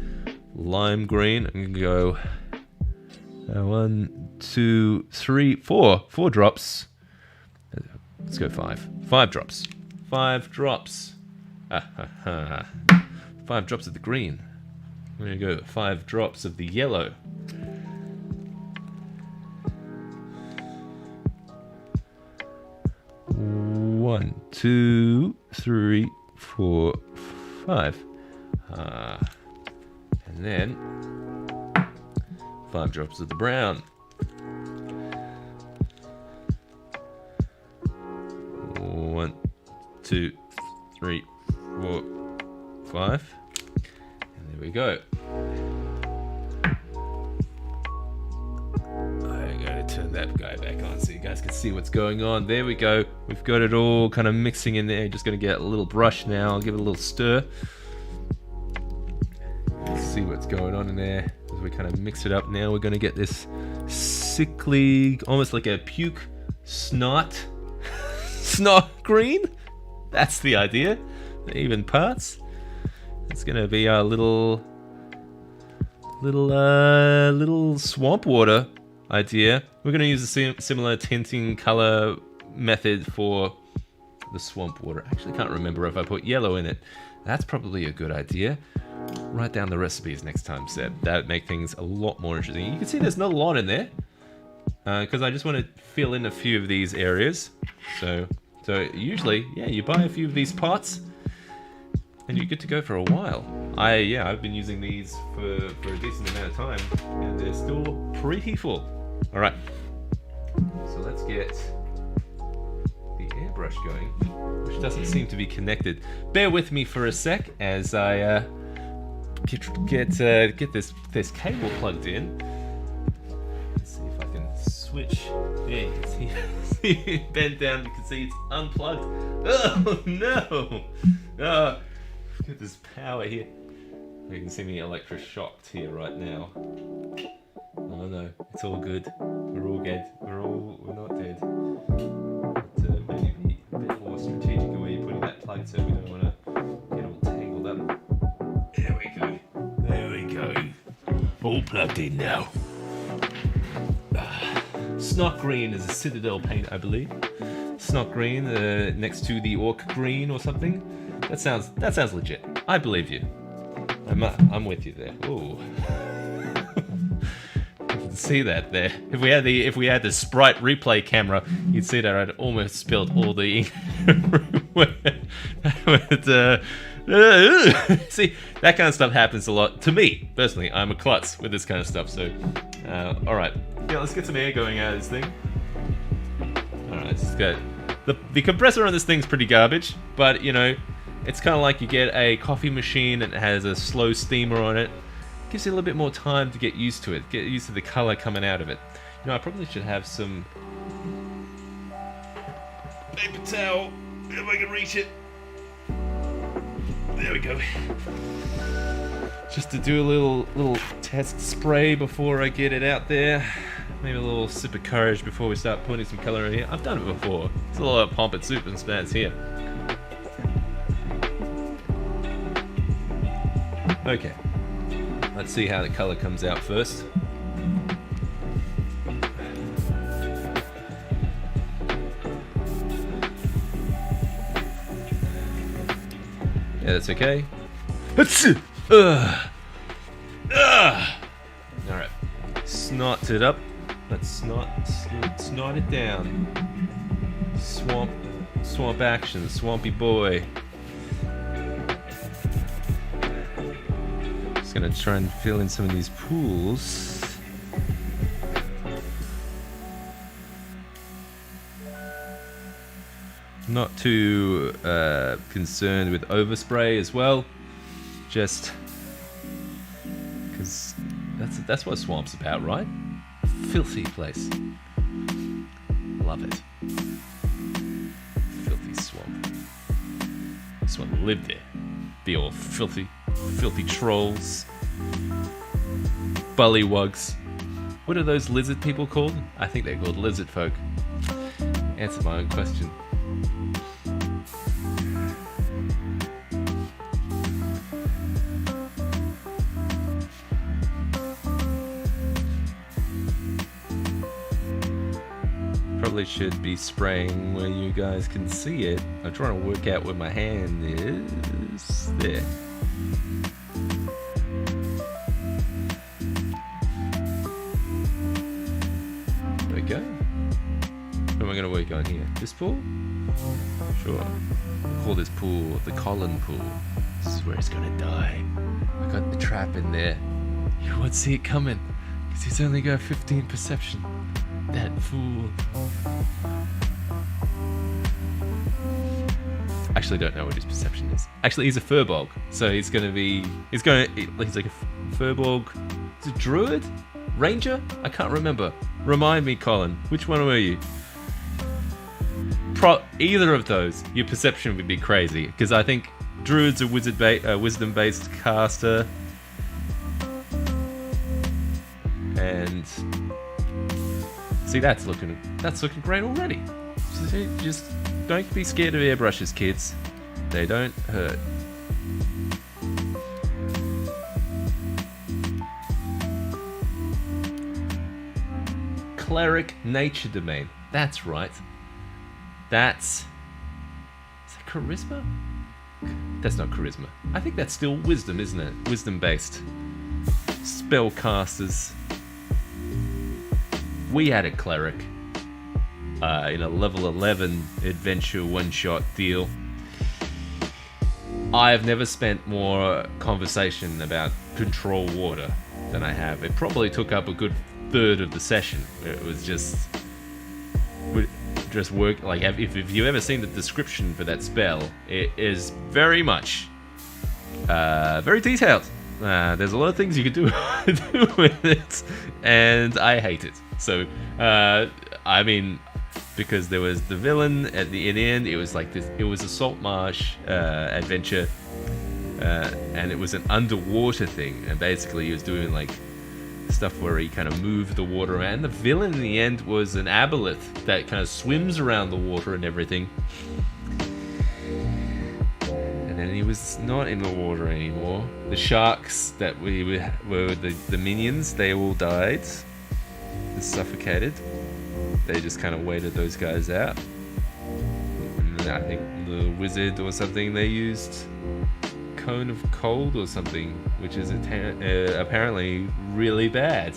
lime green. I'm going to go 1, 2, 3, 4. 4 drops. Let's go 5. 5 drops. 5 drops. 5 drops of the green. I'm going to go 5 drops of the yellow. One, 2, 3, 4, 5. And then 5 drops of the brown. 1, 2, 3, 4, 5. And there we go. I'm going to turn that guy back on so you guys can see what's going on. There we go. We've got it all kind of mixing in there. Just going to get a little brush now. I'll give it a little stir. See what's going on in there as we kind of mix it up. Now we're going to get this sickly, almost like a puke snot green. That's the idea. Even parts. It's going to be our little swamp water idea. We're going to use a similar tinting color method for the swamp water. I actually can't remember if I put yellow in it. That's probably a good idea. Write down the recipes next time, Seb. That would make things a lot more interesting. You can see there's not a lot in there because I just want to fill in a few of these areas. So usually, yeah, you buy a few of these pots and you're good to go for a while. I've been using these for a decent amount of time and they're still pretty full. All right, so let's get the airbrush going, which doesn't seem to be connected. Bear with me for a sec as I get this cable plugged in. Let's see if I can switch. Yeah, you can see bend down. You can see it's unplugged. Oh no! Oh, get this power here. You can see me electroshocked here right now. Oh no, it's all good. We're all good. We're not dead. But maybe be a bit more strategic in where you're putting that plug so we don't want to get all tangled up. There we go. There we go. All plugged in now. Snot green is a Citadel paint, I believe. Snot green next to the orc green or something. That sounds legit. I believe you. I'm with you there. Ooh. You can see that there. If we had the Sprite replay camera, you'd see that I'd almost spilled all the ink. See, that kind of stuff happens a lot to me personally. I'm a klutz with this kind of stuff. So, all right, yeah, let's get some air going out of this thing. All right, just go. The compressor on this thing's pretty garbage, but you know, it's kind of like you get a coffee machine and it has a slow steamer on it. Gives you a little bit more time to get used to it, get used to the color coming out of it. You know, I probably should have some paper towel if I can reach it. There we go. Just to do a little test spray before I get it out there. Maybe a little sip of courage before we start putting some color in here. I've done it before. It's a lot of pomp and soup and spaz here. Okay. Let's see how the color comes out first. Yeah, that's okay. Alright. Snot it up. Let's snot it down. Swamp action, swampy boy. Just gonna try and fill in some of these pools. Not too concerned with overspray as well. Just That's what swamp's about, right? Filthy place. Love it. Filthy swamp. Just want to live there. Be all filthy trolls. Bullywugs. What are those lizard people called? I think they're called lizard folk. Answer my own question. Probably should be spraying where you guys can see it. I'm trying to work out where my hand is. There. There we go. What am I going to work on here? This pool? Sure. We'll call this pool the Colin pool. This is where he's going to die. I got the trap in there. You won't see it coming because he's only got 15 perception. That fool. Actually, don't know what his perception is. Actually, he's a furbolg, so he's like a furbolg. Is it druid? Ranger? I can't remember. Remind me, Colin. Which one were you? Either of those, your perception would be crazy, because I think druid's a wisdom-based caster, and see, that's looking great already. So just don't be scared of airbrushes, kids. They don't hurt. Cleric nature domain. That's right. Is that charisma? That's not charisma. I think that's still wisdom, isn't it? Wisdom based. Spellcasters. We had a cleric in a level 11 adventure one-shot deal. I have never spent more conversation about control water than I have. It probably took up a good third of the session. It was just work. Like, if you've ever seen the description for that spell, it is very much very detailed. There's a lot of things you could do with it, and I hate it. So, I mean, because there was the villain at the end, it was like this. It was a salt marsh adventure, and it was an underwater thing. And basically, he was doing like stuff where he kind of moved the water around. The villain in the end was an aboleth that kind of swims around the water and everything. And then he was not in the water anymore. The sharks that were the minions, they all died. Suffocated. They just kind of waited those guys out. And I think the wizard or something, they used Cone of Cold or something, which is apparently really bad.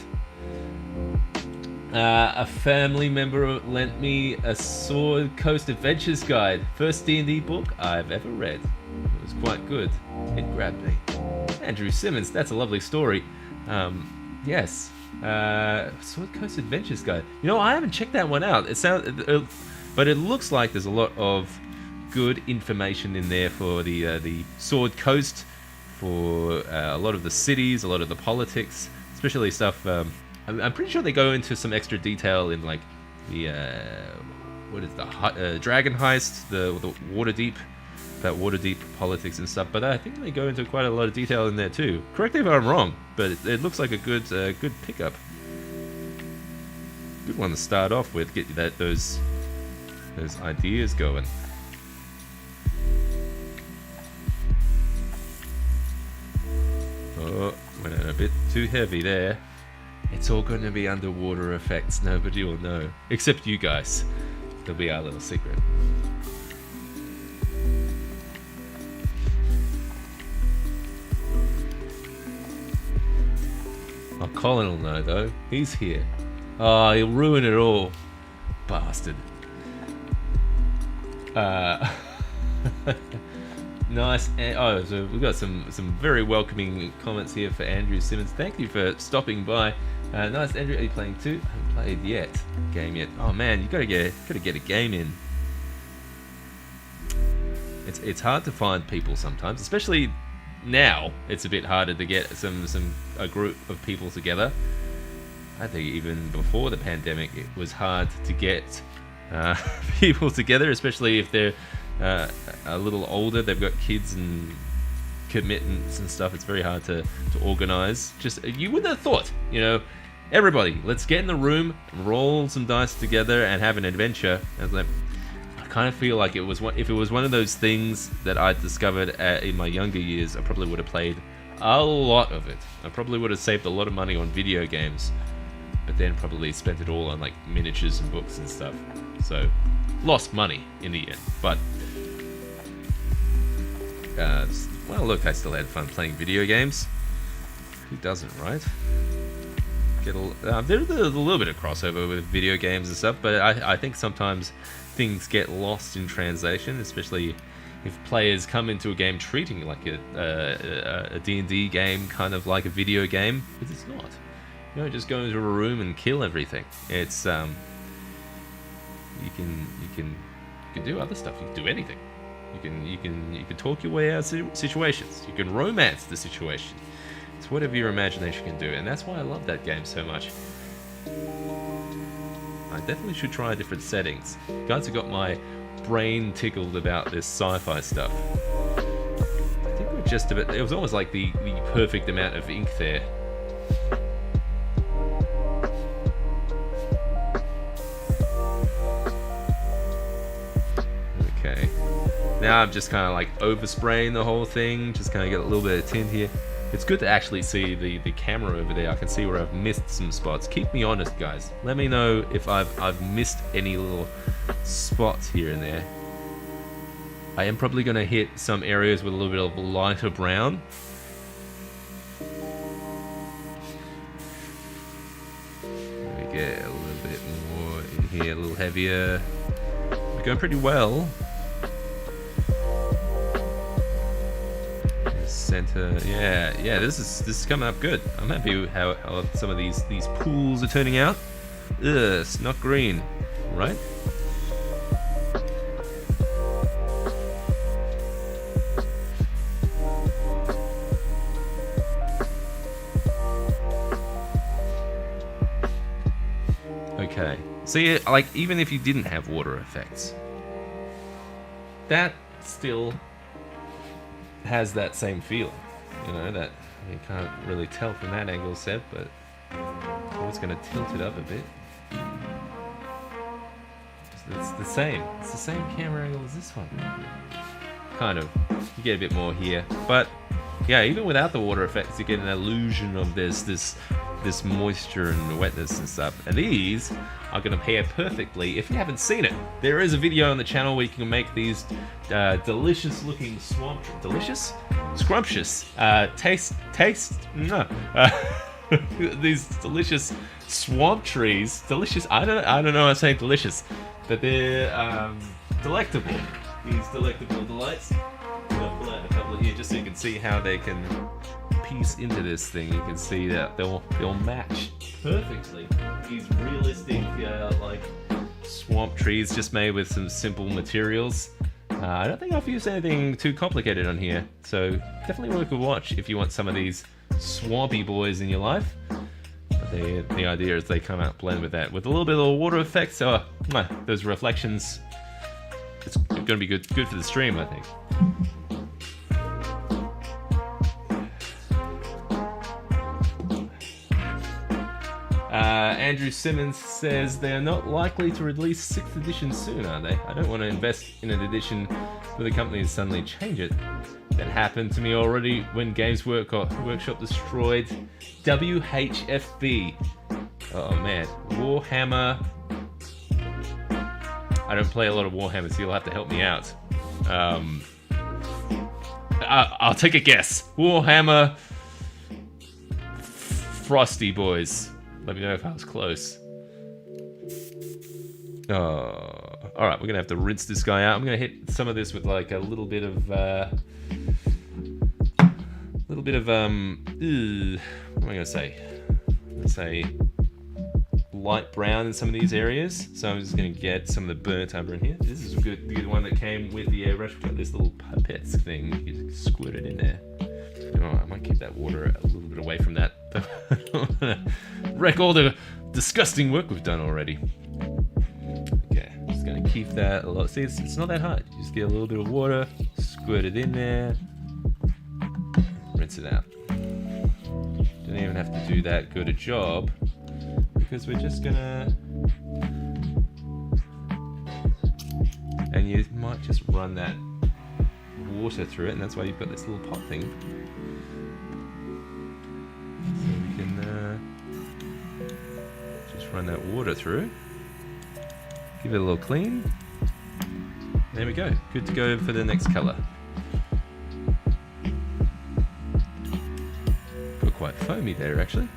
A family member lent me a Sword Coast Adventures guide, first D&D book I've ever read. It was quite good. It grabbed me. Andrew Simmons, that's a lovely story. Yes. Sword Coast Adventures guide. You know, I haven't checked that one out. But it looks like there's a lot of good information in there for the Sword Coast, for a lot of the cities, a lot of the politics, especially stuff. I'm pretty sure they go into some extra detail in like the dragon heist, the Waterdeep, that Waterdeep politics and stuff. But I think they go into quite a lot of detail in there too. Correct me if I'm wrong, but it looks like a good pickup. Good one to start off with. Get those ideas going. Oh, went a bit too heavy there. It's all going to be underwater effects. Nobody will know. Except you guys. It'll be our little secret. Oh, Colin will know, though. He's here. Oh, he'll ruin it all. Bastard. Nice. Oh, so we've got some very welcoming comments here for Andrew Simmons. Thank you for stopping by. Nice, Andrew. Are you playing too? I haven't played game yet. Oh man, you gotta get a game in. It's hard to find people sometimes, especially now it's a bit harder to get a group of people together. I think even before the pandemic, it was hard to get people together, especially if they're a little older. They've got kids and commitments and stuff. It's very hard to organize. Just, you wouldn't have thought, you know, everybody, let's get in the room, roll some dice together, and have an adventure. And like, I kind of feel like it was if it was one of those things that I discovered in my younger years, I probably would have played a lot of it. I probably would have saved a lot of money on video games, but then probably spent it all on like miniatures and books and stuff. So lost money in the end. But well, look, I still had fun playing video games. Who doesn't, right? There's a little bit of crossover with video games and stuff, but I think sometimes things get lost in translation, especially if players come into a game treating it like a D&D game, kind of like a video game, because it's not. You know, just go into a room and kill everything. It's you can do other stuff. You can do anything. You can talk your way out of situations. You can romance the situation. It's whatever your imagination can do, and that's why I love that game so much. I definitely should try different settings. You guys have got my brain tickled about this sci-fi stuff. I think we're just about. It was almost like the perfect amount of ink there. Okay. Now I'm just kind of like overspraying the whole thing, just kind of get a little bit of tint here. It's good to actually see the camera over there. I can see where I've missed some spots. Keep me honest, guys. Let me know if I've missed any little spots here and there. I am probably going to hit some areas with a little bit of lighter brown. Let me get a little bit more in here, a little heavier. We're going pretty well. Center, yeah. This is coming up good. I'm happy with how some of these pools are turning out. Ugh, it's not green, right? Okay. See, like even if you didn't have water effects, that still has that same feeling, you know, that you can't really tell from that angle, Seb, but I'm just going to tilt it up a bit. It's the same camera angle as this one. Kind of. You get a bit more here, but yeah, even without the water effects, you get an illusion of this moisture and wetness and stuff. And these are going to pair perfectly. If you haven't seen it, there is a video on the channel where you can make these delicious looking scrumptious these delicious swamp trees. Delicious. I don't know how to say delicious, but they're delectable. These delectable delights. I'll pull out a couple of here just so you can see how they can piece into this thing. You can see that they'll match perfectly. These realistic like swamp trees just made with some simple materials. I don't think I've used anything too complicated on here, so definitely worth a watch if you want some of these swampy boys in your life. But the idea is they come out blend with that with a little bit of water effects. So those reflections, it's going to be good for the stream, I think. Andrew Simmons says they're not likely to release 6th edition soon, are they? I don't want to invest in an edition where the companies suddenly change it. That happened to me already when Games Workshop destroyed WHFB. Oh man, Warhammer. I don't play a lot of Warhammer, so you'll have to help me out. I'll take a guess. Warhammer Frosty Boys. Let me know if I was close. Alright, we're going to have to rinse this guy out. I'm going to hit some of this with like a little bit of... what am I going to say? Let's say light brown in some of these areas. So I'm just going to get some of the burnt umber in here. This is a good one that came with the airbrush. We've got this little pipettes thing. You can squirt it in there. You know, I might keep that water a little bit away from that. Wreck all the disgusting work we've done already. Okay, just gonna keep that a lot. See, it's not that hard. You just get a little bit of water, squirt it in there, rinse it out. Don't even have to do that good a job because we're just gonna. And you might just run that water through it, and that's why you've got this little pot thing. So we can just run that water through. Give it a little clean. There we go. Good to go for the next color. Got quite foamy there, actually.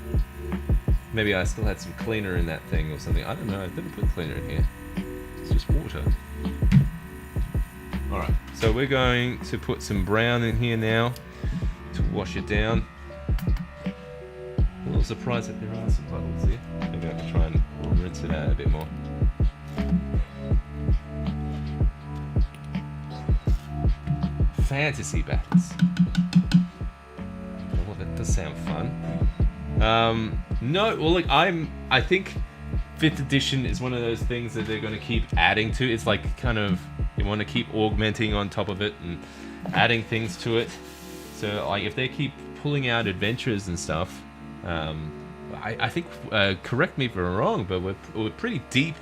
Maybe I still had some cleaner in that thing or something. I don't know. I didn't put cleaner in here. It's just water. Alright, so we're going to put some brown in here now to wash it down. A little surprised that there are some puddles here. Maybe I can try and rinse it out a bit more. Fantasy battles. Oh, that does sound fun. No, well look, I think 5th edition is one of those things that they're going to keep adding to. It's like kind of, you want to keep augmenting on top of it and adding things to it. So like if they keep pulling out adventures and stuff, I think, correct me if I'm wrong, but we're pretty deep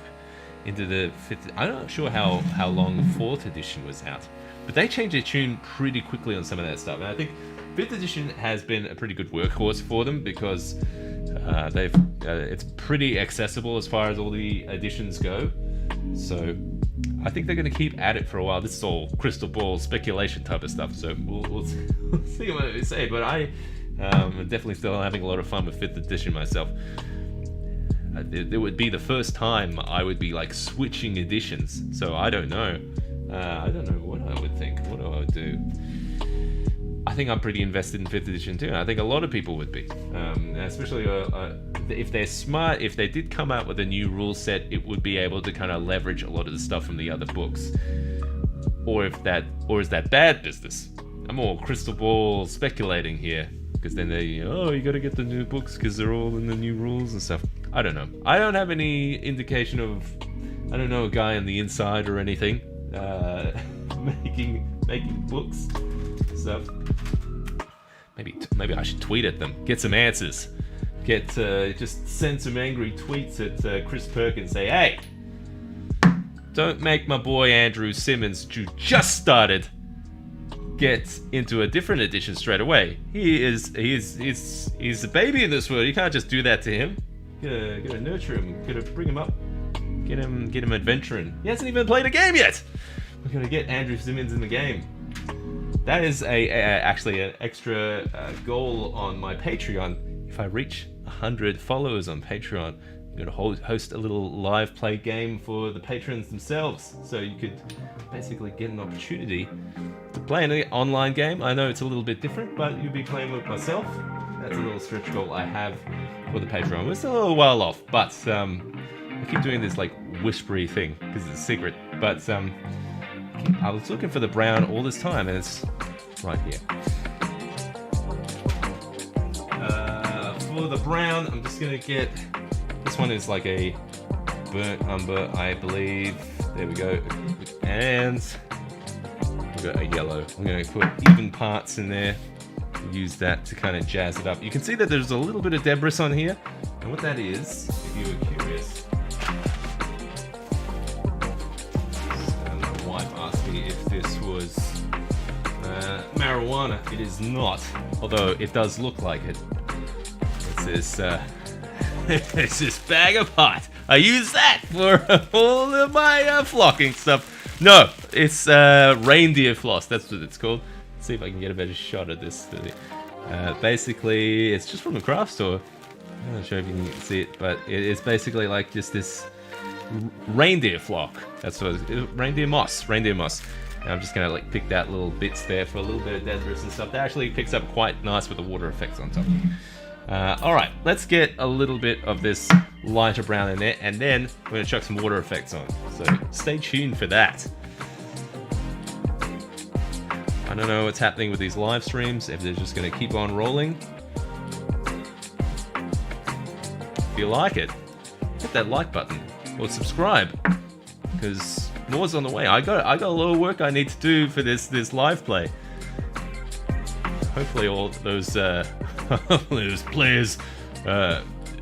into the 5th. I'm not sure how long 4th edition was out, but they changed their tune pretty quickly on some of that stuff. And I think 5th edition has been a pretty good workhorse for them because it's pretty accessible as far as all the editions go. So I think they're going to keep at it for a while. This is all crystal ball speculation type of stuff, so we'll see what they say. But I'm definitely still having a lot of fun with 5th edition myself. It would be the first time I would be like switching editions, so I don't know. I don't know what I would think. What I would do. I think I'm pretty invested in 5th edition too. I think a lot of people would be, especially if they're smart. If they did come out with a new rule set, it would be able to kind of leverage a lot of the stuff from the other books. Or is that bad business? I'm more crystal ball speculating here, because then you got to get the new books because they're all in the new rules and stuff. I don't know. I don't have any indication of. I don't know a guy on the inside or anything making books. Stuff. Maybe I should tweet at them, get some answers, just send some angry tweets at Chris Perkins, say, hey, don't make my boy Andrew Simmons, who just started, get into a different edition straight away. He's a baby in this world. You can't just do that to him. You gotta nurture him, gotta bring him up, get him adventuring. He hasn't even played a game yet. We're gonna get Andrew Simmons in the game. That is actually an extra goal on my Patreon. If I reach 100 followers on Patreon, I'm going to host a little live play game for the patrons themselves. So you could basically get an opportunity to play an online game. I know it's a little bit different, but you'll be playing with myself. That's a little stretch goal I have for the Patreon. We're still a little while off, but I keep doing this like whispery thing because it's a secret. But I was looking for the brown all this time, and it's right here. For the brown, I'm just gonna get. This one is like a burnt umber, I believe. There we go. And we've got a yellow. I'm gonna put even parts in there. Use that to kind of jazz it up. You can see that there's a little bit of debris on here, and what that is, if you were curious. If this was marijuana. It is not, although it does look like it. It's this it's this bag of pot. I use that for all of my flocking stuff. No, it's reindeer floss. That's what it's called. Let's see if I can get a better shot of this. Basically, it's just from the craft store. I'm not sure if you can see it, but it is basically like just this reindeer flock. That's what it is. Reindeer moss. And I'm just gonna like pick out little bits there for a little bit of debris and stuff. That actually picks up quite nice with the water effects on top. Alright, let's get a little bit of this lighter brown in there, and then we're gonna chuck some water effects on. So stay tuned for that. I don't know what's happening with these live streams, if they're just going to keep on rolling. If you like it, hit that like button or subscribe, because more's on the way. I got a lot of work I need to do for this live play. Hopefully all those those players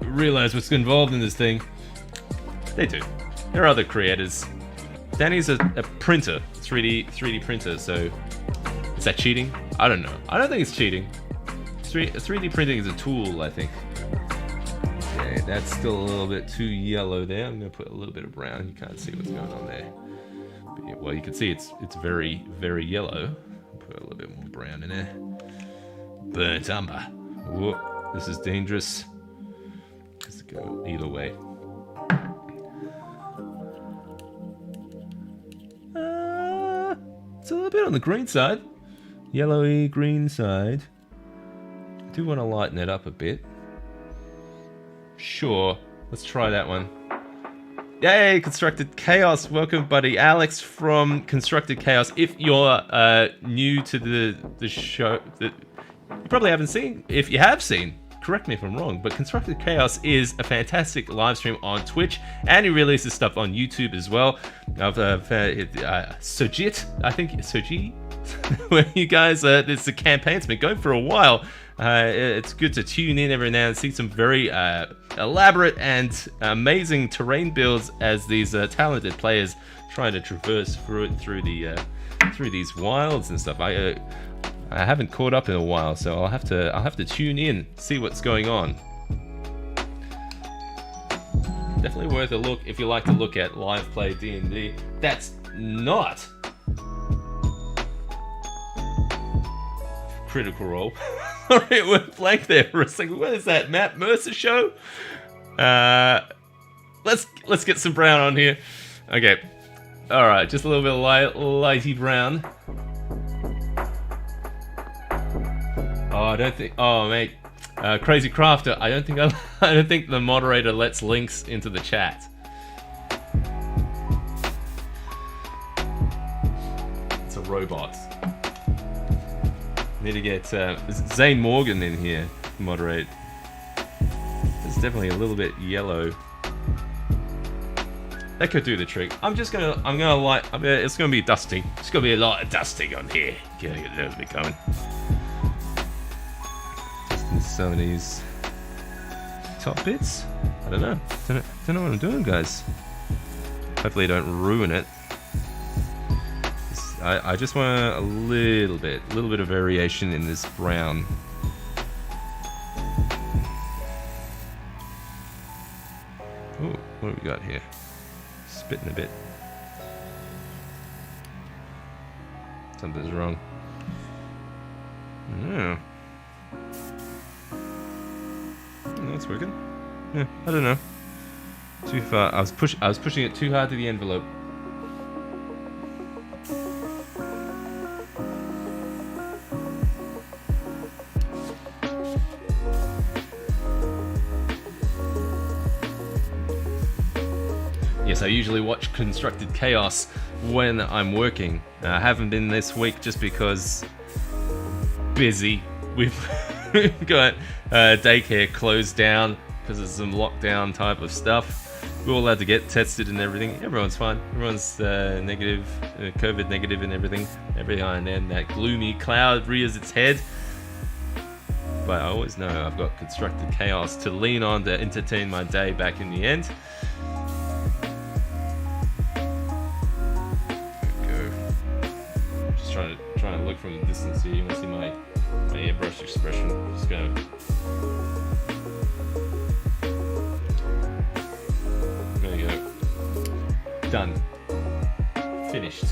realize what's involved in this thing. They do. There are other creators. Danny's a printer, 3D printer, so is that cheating? I don't know. I don't think it's cheating. 3D printing is a tool, I think. Okay, that's still a little bit too yellow there. I'm gonna put a little bit of brown. You can't see what's going on there. But yeah, well, you can see it's very, very yellow. Put a little bit more brown in there. Burnt umber. Whoa, this is dangerous. This could go either way. It's a little bit on the green side. Yellowy green side. I do want to lighten it up a bit. Sure, let's try that one. Yay, Constructed Chaos. Welcome, buddy. Alex from Constructed Chaos. If you're new to the show, that you probably haven't seen. If you have seen, correct me if I'm wrong, but Constructed Chaos is a fantastic live stream on Twitch, and he releases stuff on YouTube as well. Sojit, I think Sojit, where you guys, it's a campaign. It's been going for a while. It's good to tune in every now and see some very elaborate and amazing terrain builds as these talented players try to traverse through these wilds and stuff. I haven't caught up in a while, so I'll have to tune in, see what's going on. Definitely worth a look if you like to look at live play D&D. That's not Critical Role. Sorry, it went blank there for a second. What is that, Matt Mercer show? Let's get some brown on here. Okay, all right, just a little bit of lighty brown. Oh, I don't think. Oh, mate, Crazy Crafter. I don't think the moderator lets links into the chat. It's a robot. Need to get Zane Morgan in here to moderate. It's definitely a little bit yellow. That could do the trick. It's gonna be dusting. It's gonna be a lot of dusting on here. Get a little bit going. Some of these top bits. I don't know. Don't know what I'm doing, guys. Hopefully I don't ruin it. I just want a little bit of variation in this brown. Ooh, what do we got here? Spitting a bit. Something's wrong. Yeah. That's working. Yeah, I don't know. Too far. I was pushing it too hard to the envelope. Yes, I usually watch Constructed Chaos when I'm working. I haven't been this week just because busy. We've got daycare closed down because of some lockdown type of stuff. We're all allowed to get tested and everything. Everyone's fine. Everyone's negative, COVID negative and everything. Every now and then that gloomy cloud rears its head. But I always know I've got Constructed Chaos to lean on to entertain my day back in the end. Trying to look from a distance here. You want to see my airbrush expression. Just go. There you go. Done. Finished.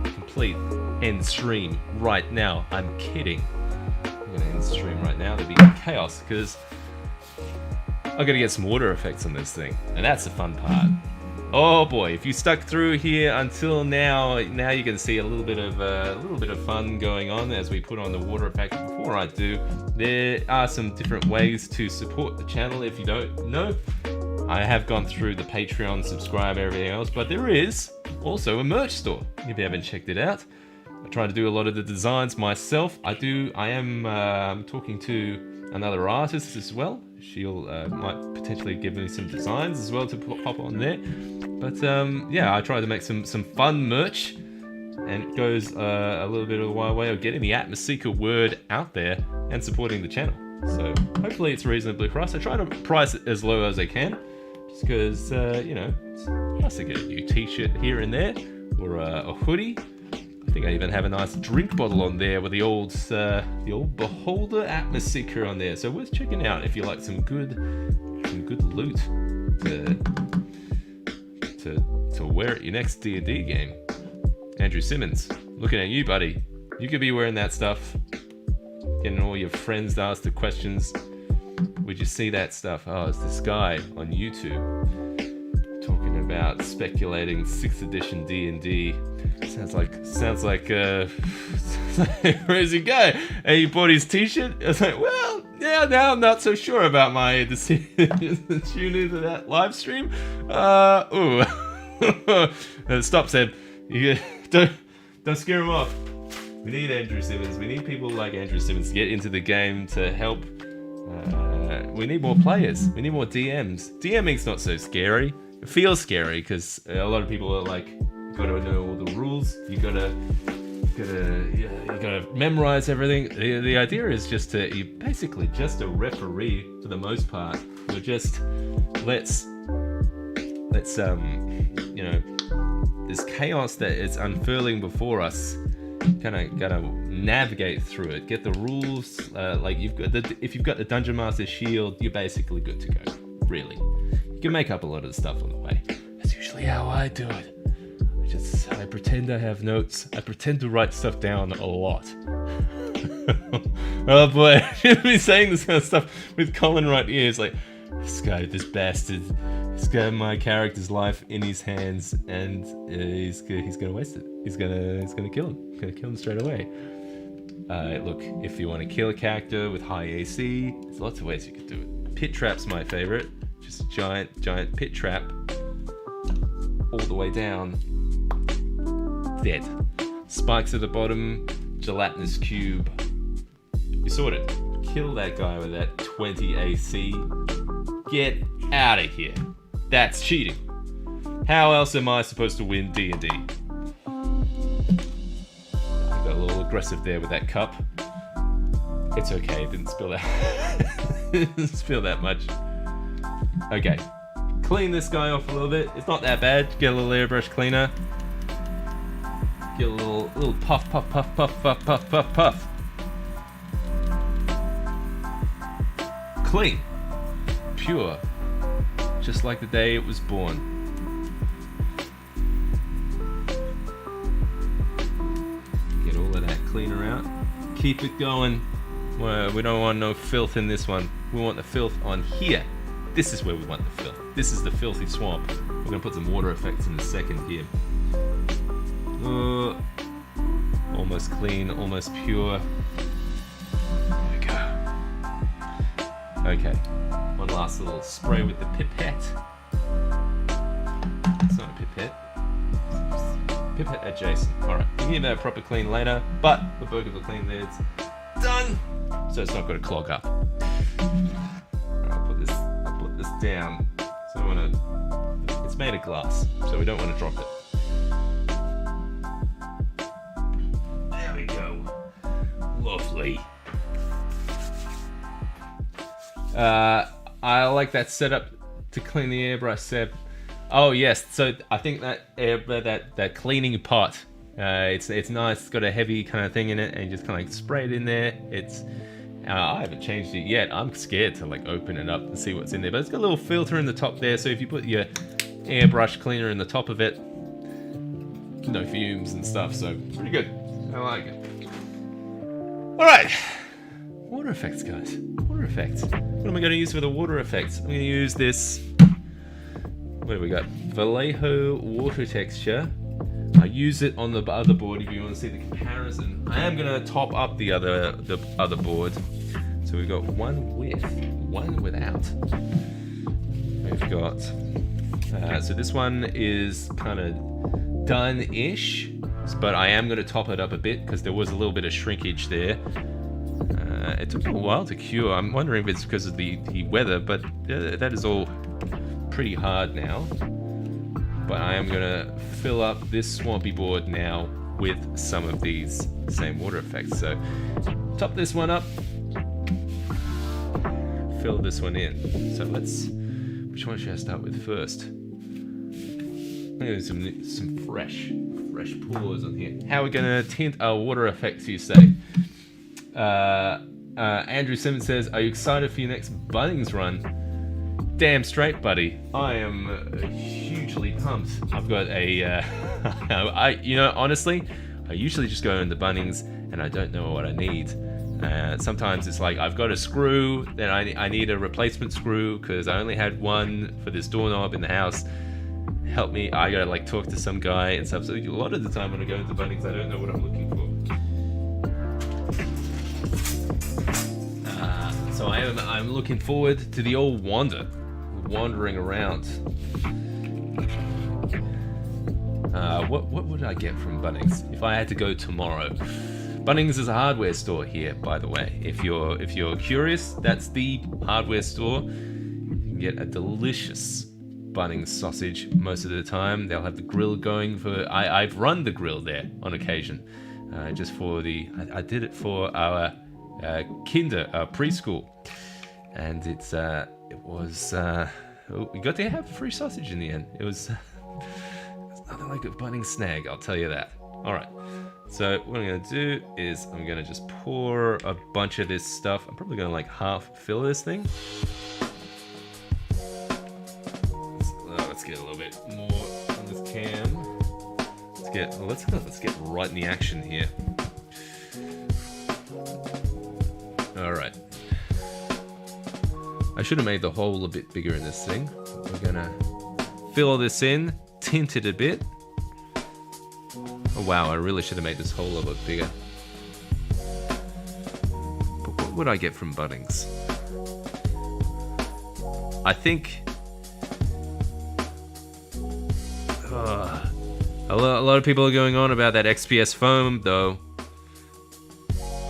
Complete. End stream right now. I'm kidding. I'm gonna end stream right now. There'll be chaos because I gotta get some water effects on this thing, and that's the fun part. Oh boy, if you stuck through here until now you can see a little bit of fun going on as we put on the water effect. Before I do, there are some different ways to support the channel if you don't know. I have gone through the Patreon, subscribe, everything else, but there is also a merch store if you haven't checked it out. I try to do a lot of the designs myself. I am talking to another artist as well. She'll might potentially give me some designs as well to pop on there. But yeah, I try to make some fun merch, and it goes a little bit of a way of getting the Atmoseeker word out there and supporting the channel. So hopefully it's reasonably priced. I try to price it as low as I can, just because you know, it's nice to get a new t-shirt here and there, or a hoodie. I think I even have a nice drink bottle on there with the old Beholder Atmoseeker on there. So worth checking out if you like some good loot to wear at your next D&D game. Andrew Simmons, looking at you, buddy. You could be wearing that stuff, getting all your friends to ask the questions. Would you see that stuff? Oh, it's this guy on YouTube talking about speculating 6th edition D&D. Sounds like where's he go? And he bought his t-shirt. I was like, well, yeah, now I'm not so sure about my decision to tune into that live stream. Stop, Seb. You don't scare him off. We need Andrew Simmons. We need people like Andrew Simmons to get into the game to help. We need more players. We need more DMs. DMing's not so scary. It feels scary because a lot of people are like, you gotta know all the rules. You gotta memorize everything. The idea is just you're basically just a referee for the most part. You're just let's you know, this chaos that is unfurling before us. Gotta navigate through it. Get the rules. Like if you've got the Dungeon Master shield, you're basically good to go. Really, you can make up a lot of the stuff on the way. That's usually how I do it. I pretend I have notes. I pretend to write stuff down a lot. Oh boy, I shouldn't be saying this kind of stuff with Colin right here. It's like, this guy, this bastard, he's got my character's life in his hands, and he's gonna waste it. He's gonna kill him. He's gonna kill him straight away. Look, if you want to kill a character with high AC, there's lots of ways you could do it. Pit trap's my favorite. Just a giant pit trap all the way down. Dead. Spikes at the bottom, gelatinous cube. You sorted. Kill that guy with that 20 AC. Get out of here. That's cheating. How else am I supposed to win D&D? Got a little aggressive there with that cup. It's okay, it didn't spill that. Didn't spill that much. Okay. Clean this guy off a little bit. It's not that bad. Get a little airbrush cleaner. Get a little puff. Clean. Pure. Just like the day it was born. Get all of that cleaner out. Keep it going. We don't want no filth in this one. We want the filth on here. This is where we want the filth. This is the filthy swamp. We're going to put some water effects in a second here. Almost clean, almost pure. There we go. Okay. One last little spray with the pipette. It's not a pipette. Pipette adjacent. Alright. We can give that a proper clean later, but the burger will clean there. It's done! So it's not going to clog up. Alright, I'll put this down. So I want to... It's made of glass, so we don't want to drop it. There we go. Lovely. I like that setup to clean the airbrush, Seb. Oh yes, so I think that that cleaning pot, it's nice. It's got a heavy kind of thing in it, and you just kind of like spray it in there. It's I haven't changed it yet. I'm scared to like open it up and see what's in there, but it's got a little filter in the top there. So if you put your airbrush cleaner in the top of it, no fumes and stuff. So pretty good. I like it. All right. Water effects, guys. Water effects. What am I going to use for the water effects? I'm going to use this. What do we got? Vallejo water texture. I use it on the other board if you want to see the comparison. I am going to top up the other board. So we've got one with, one without. We've got. So this one is kind of done-ish. but I am going to top it up a bit because there was a little bit of shrinkage there. It took a while to cure. I'm wondering if it's because of the weather, but that is all pretty hard now. But I am going to fill up this swampy board now with some of these same water effects. So top this one up, fill this one in. So which one should I start with first? I'm going to do some fresh pours on here. How are we going to tint our water effects, you say? Andrew Simmons says, are you excited for your next Bunnings run? Damn straight, buddy. I am hugely pumped. I've got a... honestly, I usually just go into Bunnings and I don't know what I need. Sometimes it's like, I've got a screw, then I need a replacement screw because I only had one for this doorknob in the house. Help me, I gotta like talk to some guy and stuff. So a lot of the time when I go into Bunnings, I don't know what I'm looking for. So I'm looking forward to the old wandering around. What would I get from Bunnings if I had to go tomorrow? Bunnings is a hardware store here, by the way. If you're curious, that's the hardware store. You can get a delicious Bunnings sausage most of the time. They'll have the grill going for. I've run the grill there on occasion, just for the. I did it for our preschool, and it was we got to have free sausage in the end. It was nothing like a Bunnings snag, I'll tell you that. All right, so what I'm gonna do is I'm gonna just pour a bunch of this stuff. I'm probably gonna like half fill this thing. Let's get a little bit more on this can. Let's get right in the action here. All right. I should have made the hole a bit bigger in this thing. We're gonna fill this in, tint it a bit. Oh wow, I really should have made this hole a little bit bigger. But what would I get from Bunnings? I think a lot of people are going on about that XPS foam, though.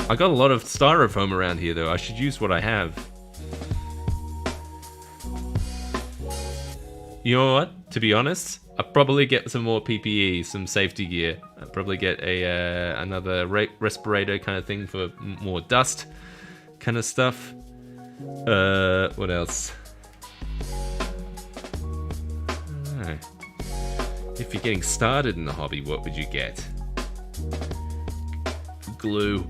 I got a lot of styrofoam around here, though. I should use what I have. You know what? To be honest, I'll probably get some more PPE, some safety gear. I'll probably get another respirator kind of thing for more dust kind of stuff. What else? Oh. If you're getting started in the hobby, what would you get? Glue.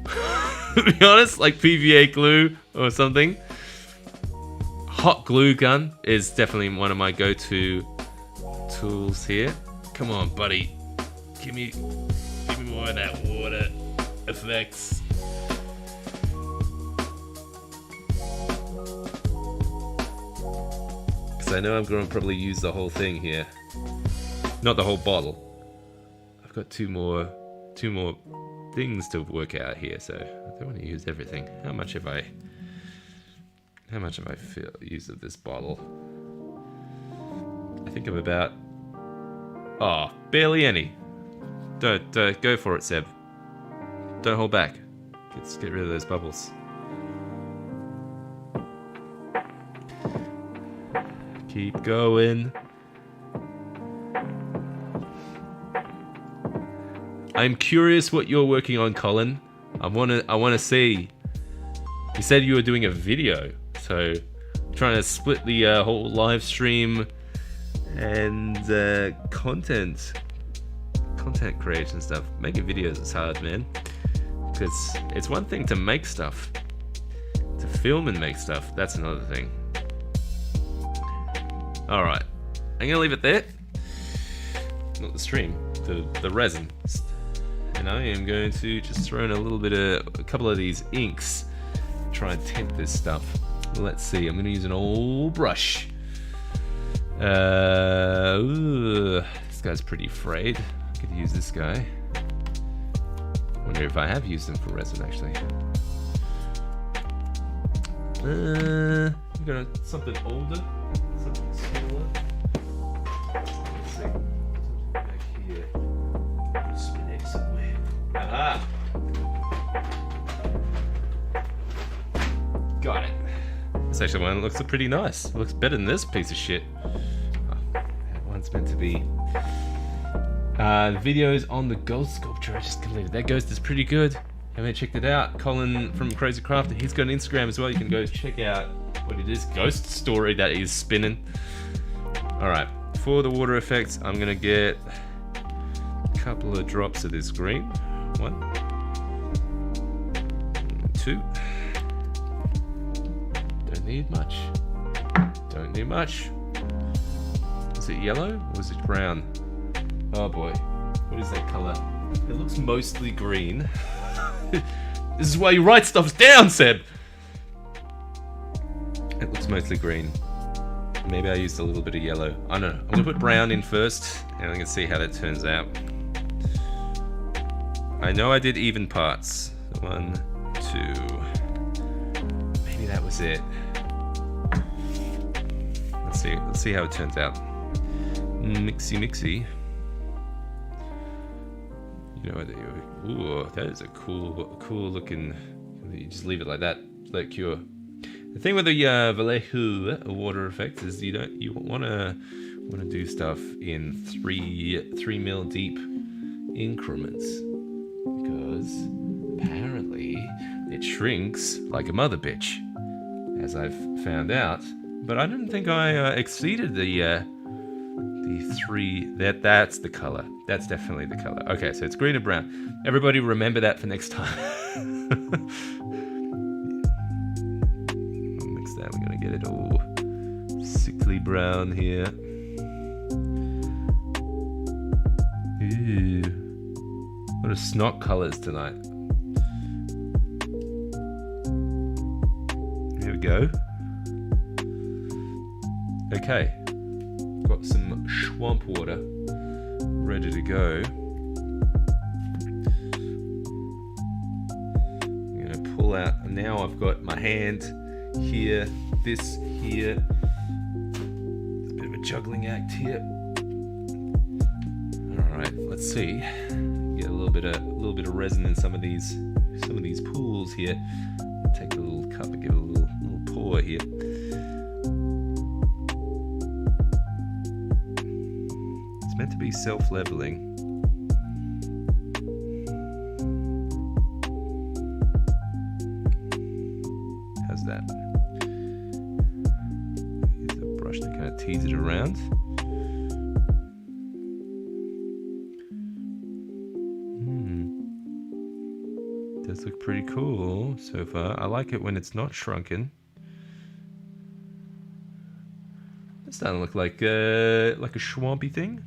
To be honest, like PVA glue or something. Hot glue gun is definitely one of my go-to tools here. Come on, buddy. Give me more of that water effects. Because I know I'm going to probably use the whole thing here. Not the whole bottle. I've got two more things to work out here, so I don't want to use everything. How much have I used of this bottle? I think I'm about barely any. Don't go for it, Seb. Don't hold back. Let's get rid of those bubbles. Keep going. I'm curious what you're working on, Colin. I wanna see. You said you were doing a video, so trying to split the whole live stream and content creation stuff. Making videos is hard, man. Because it's one thing to make stuff, to film and make stuff. That's another thing. All right, I'm gonna leave it there. Not the stream, the resin. And I am going to just throw in a couple of these inks, try and tint this stuff. Let's see, I'm going to use an old brush. This guy's pretty frayed. I could use this guy. Wonder if I have used them for resin, actually. I'm going to something older, something smaller. Let's see. Back here. Spinix. Aha. Got it. This actually one looks pretty nice. It looks better than this piece of shit. Oh, that one's meant to be. Videos on the ghost sculpture I just completed. That ghost is pretty good. Haven't checked it out. Colin from Crazy Crafter, he's got an Instagram as well. You can go check out what it is. Ghost story that he's spinning. Alright, for the water effects, I'm gonna get a couple of drops of this green. 1, 2. Don't need much. Don't need much. Is it yellow or is it brown? Oh boy, what is that color? It looks mostly green. This is why you write stuff down, Seb! It looks mostly green. Maybe I used a little bit of yellow. I don't know. I'm gonna put brown in first, and I can see how that turns out. I know I did even parts. 1, 2. Maybe that was it. Let's see. Let's see how it turns out. Mixy, mixy. You know what? Ooh, that is a cool looking. You just leave it like that. Let it cure. The thing with the Vallejo water effect is you wanna do stuff in 3 mil deep increments, because apparently it shrinks like a mother bitch, as I've found out. But I don't think I exceeded the 3. That's the color. That's definitely the color. Okay, so it's green and brown. Everybody remember that for next time. Mix that. We're gonna get it all sickly brown here. Ew. What a snot colors tonight. Here we go. Okay. Got some swamp water ready to go. I'm gonna pull out. Now I've got my hand here, this here. There's a bit of a juggling act here. All right, let's see. Get a little bit of resin in some of these pools here. Take a little cup and give it a little pour here. Meant to be self-leveling. How's that? Use the brush to kind of tease it around. Does look pretty cool so far. I like it when it's not shrunken. It's starting to look like a swampy thing.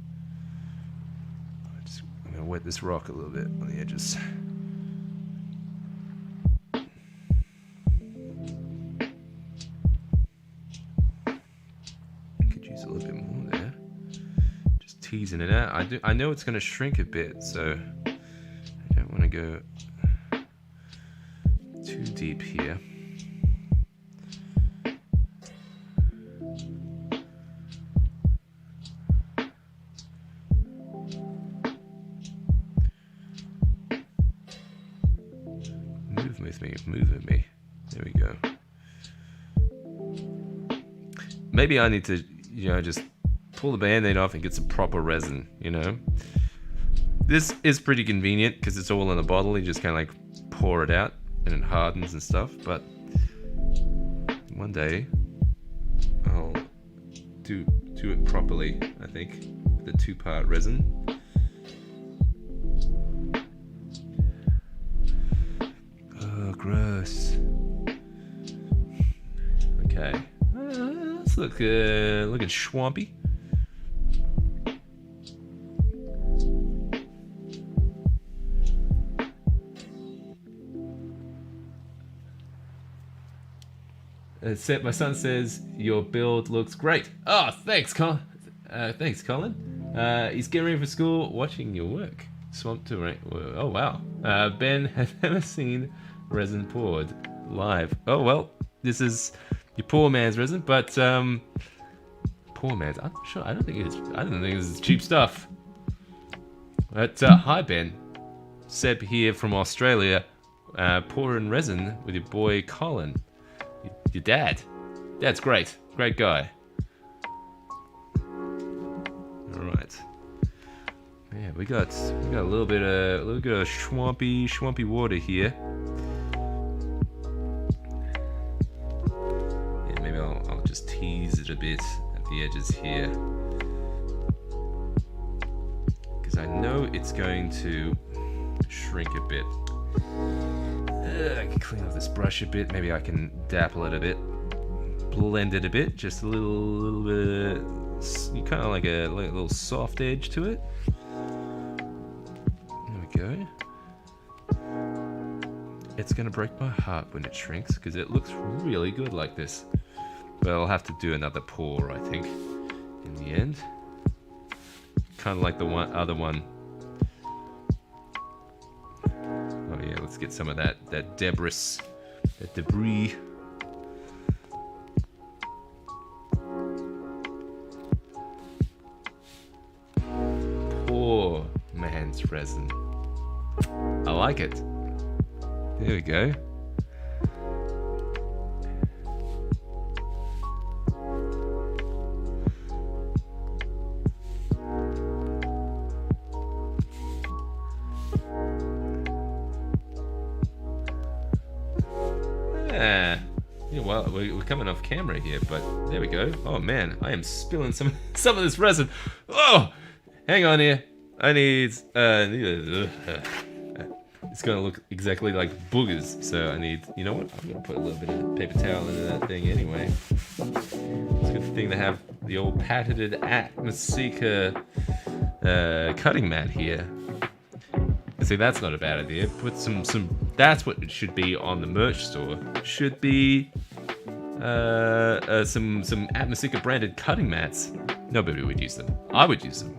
I'm gonna wet this rock a little bit on the edges. Could use a little bit more there. Just teasing it out. I know it's gonna shrink a bit, so I don't want to go too deep here. Move with me. There we go. Maybe I need to, just pull the band-aid off and get some proper resin, This is pretty convenient because it's all in a bottle. You just kind of like pour it out and it hardens and stuff. But one day I'll do it properly, I think, with the 2-part resin. Gross. Okay. Let's looking swampy. My son says your build looks great. Oh, thanks, Colin. He's getting ready for school, watching your work. Swamp to rain. Oh wow. Ben has never seen resin poured live. Oh well, this is your poor man's resin, but poor man's. I'm not sure. I don't think this is cheap stuff. But hi Ben. Seb here from Australia, pouring resin with your boy Colin, your dad. Dad's great guy. All right. Yeah, we got a little bit of swampy water here. Yeah, maybe I'll just tease it a bit at the edges here, because I know it's going to shrink a bit. I can clean up this brush a bit. Maybe I can dapple it a bit, blend it a bit, just a little bit. You kind of like a little soft edge to it. There we go. It's gonna break my heart when it shrinks because it looks really good like this. But I'll have to do another pour, I think, in the end. Kind of like the other one. Oh yeah, let's get some of that debris, that debris. Poor man's resin. I like it. There we go. Yeah, well, we're coming off camera here, but there we go. Oh man, I am spilling some of this resin. Oh, hang on here. I need it's gonna look exactly like boogers, so I need, you know what? I'm gonna put a little bit of paper towel into that thing anyway. It's a good thing to have the old patented Atmoseeker cutting mat here. See, that's not a bad idea. Put some. That's what it should be on the merch store. Should be some Atmoseeker branded cutting mats. Nobody would use them. I would use them.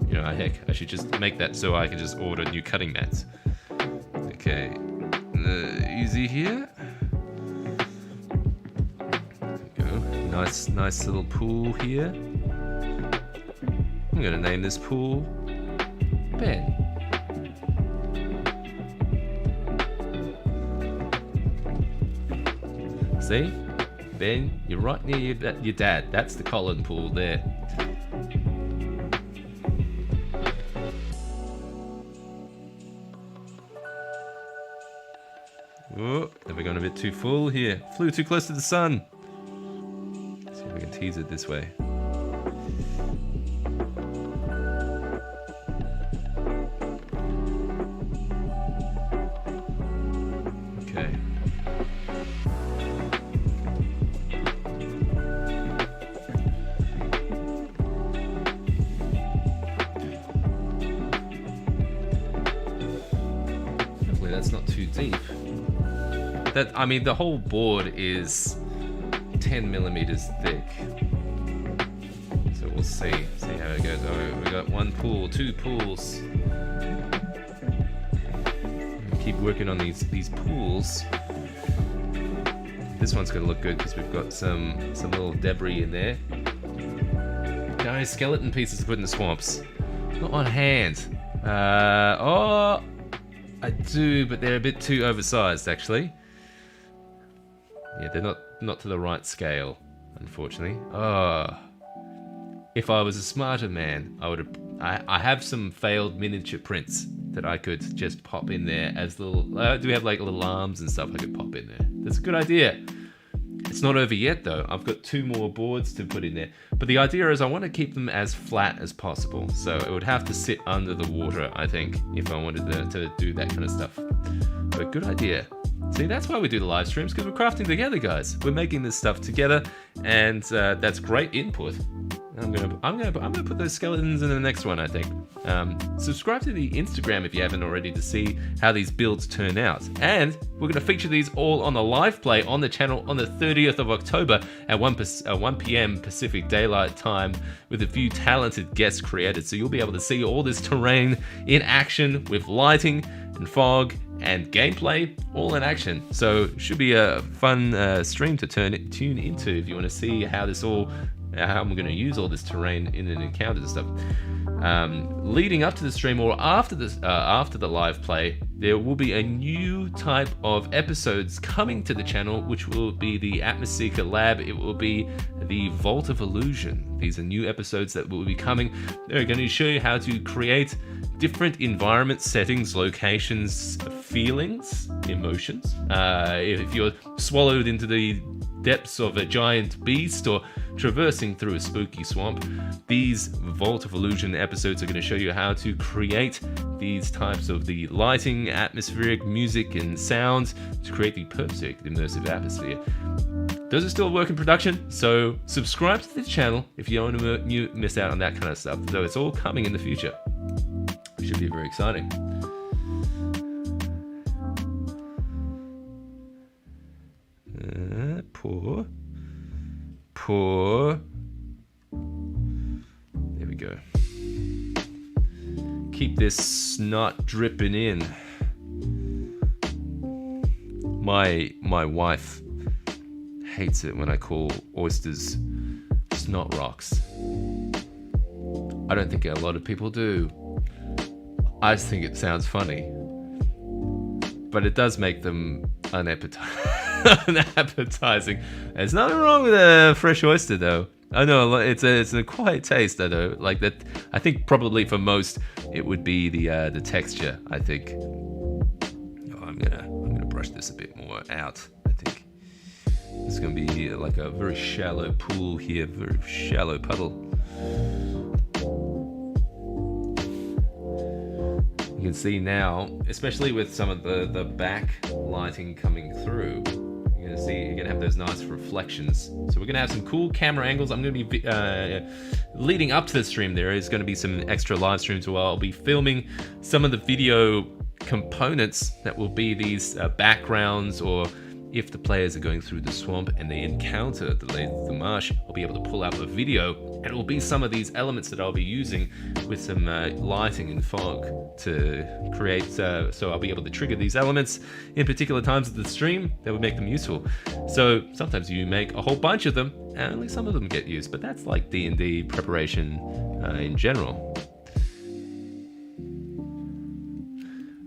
You know, heck, I should just make that so I can just order new cutting mats. Okay, easy here. There we go. Nice little pool here. I'm gonna name this pool Ben. See? Ben, you're right near your dad. That's the Colin pool there. Oh, have we gone a bit too full here? Flew too close to the sun. Let's see if we can tease it this way. Okay. Hopefully that's not too deep. I mean, the whole board is 10 millimeters thick. So we'll see how it goes. Alright, we got one pool, two pools. Keep working on these pools. This one's gonna look good because we've got some little debris in there. No skeleton pieces to put in the swamps. Not on hand. Oh, I do, but they're a bit too oversized actually. Yeah, they're not to the right scale, unfortunately. Oh, if I was a smarter man, I have some failed miniature prints that I could just pop in there as little. Do we have like little arms and stuff I could pop in there? That's a good idea. It's not over yet though. I've got 2 more boards to put in there. But the idea is I want to keep them as flat as possible. So it would have to sit under the water, I think, if I wanted to do that kind of stuff. But good idea. See, that's why we do the live streams, because we're crafting together, guys. We're making this stuff together, and that's great input. I'm gonna put those skeletons in the next one, I think. Subscribe to the Instagram if you haven't already to see how these builds turn out. And we're gonna feature these all on the live play on the channel on the 30th of October at 1 p.m. Pacific Daylight Time with a few talented guest creators. So you'll be able to see all this terrain in action with lighting and fog and gameplay all in action. So it should be a fun stream to tune into if you want to see how this all how I'm going to use all this terrain in an encounter and stuff. Leading up to the stream or after the live play, there will be a new type of episodes coming to the channel, which will be the Atmoseeker Lab. It will be the Vault of Illusion. These are new episodes that will be coming. They're going to show you how to create different environment settings, locations, feelings, emotions. If you're swallowed into the depths of a giant beast or traversing through a spooky swamp, these Vault of Illusion episodes are going to show you how to create these types of the lighting, atmospheric music and sounds to create the perfect immersive atmosphere. Those are still a work in production, so subscribe to the channel if you don't want to miss out on that kind of stuff. So it's all coming in the future. It should be very exciting. Pour. There we go. Keep this snot dripping in. My wife hates it when I call oysters snot rocks. I don't think a lot of people do. I just think it sounds funny. But it does make them unappetizing. There's nothing wrong with a fresh oyster, though. I know it's an acquired taste, I know. Like that, I think probably for most it would be the texture. I think. Oh, I'm gonna brush this a bit more out. I think it's gonna be like a very shallow pool here, very shallow puddle. You can see now, especially with some of the back lighting coming through, you're gonna have those nice reflections. So we're gonna have some cool camera angles. I'm gonna be leading up to the stream. There is gonna be some extra live streams where I'll be filming some of the video components that will be these backgrounds, or if the players are going through the swamp and they encounter the marsh, I'll be able to pull out a video, and it will be some of these elements that I'll be using with some lighting and fog to create, so I'll be able to trigger these elements in particular times of the stream that would make them useful. So sometimes you make a whole bunch of them and only some of them get used, but that's like D&D preparation in general.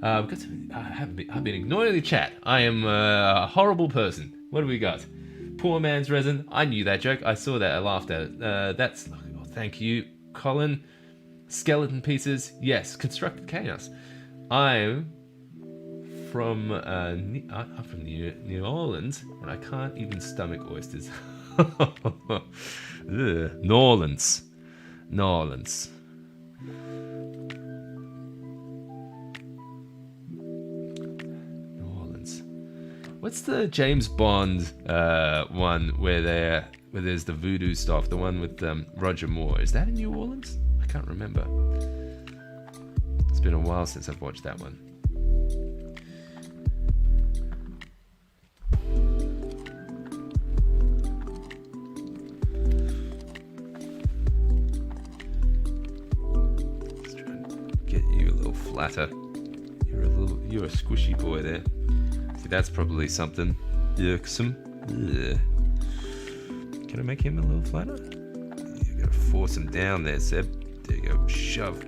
I've been ignoring the chat. I am a horrible person. What do we got? Poor man's resin. I knew that joke. I saw that. I laughed at it. That's. Oh, thank you, Colin. Skeleton pieces. Yes. Constructed chaos. I'm from New Orleans, and I can't even stomach oysters. New Orleans. What's the James Bond one where there's the voodoo stuff? The one with Roger Moore. Is that in New Orleans? I can't remember. It's been a while since I've watched that one. Let's try and get you a little flatter. You're a squishy boy there. That's probably something irksome. Ugh. Can I make him a little flatter? You gotta force him down there, Seb. There you go. Shove.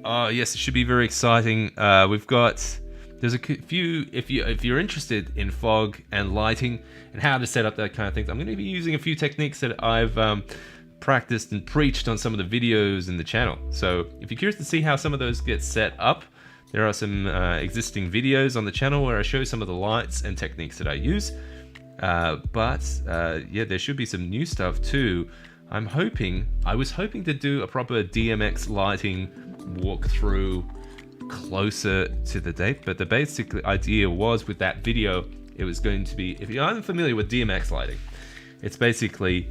Oh yes, it should be very exciting. There's a few. If you're interested in fog and lighting and how to set up that kind of things, I'm going to be using a few techniques that I've practiced and preached on some of the videos in the channel. So if you're curious to see how some of those get set up, there are some existing videos on the channel where I show some of the lights and techniques that I use. Yeah, there should be some new stuff too. I was hoping to do a proper DMX lighting walkthrough closer to the date, but the basic idea was with that video, it was going to be, if you aren't familiar with DMX lighting, it's basically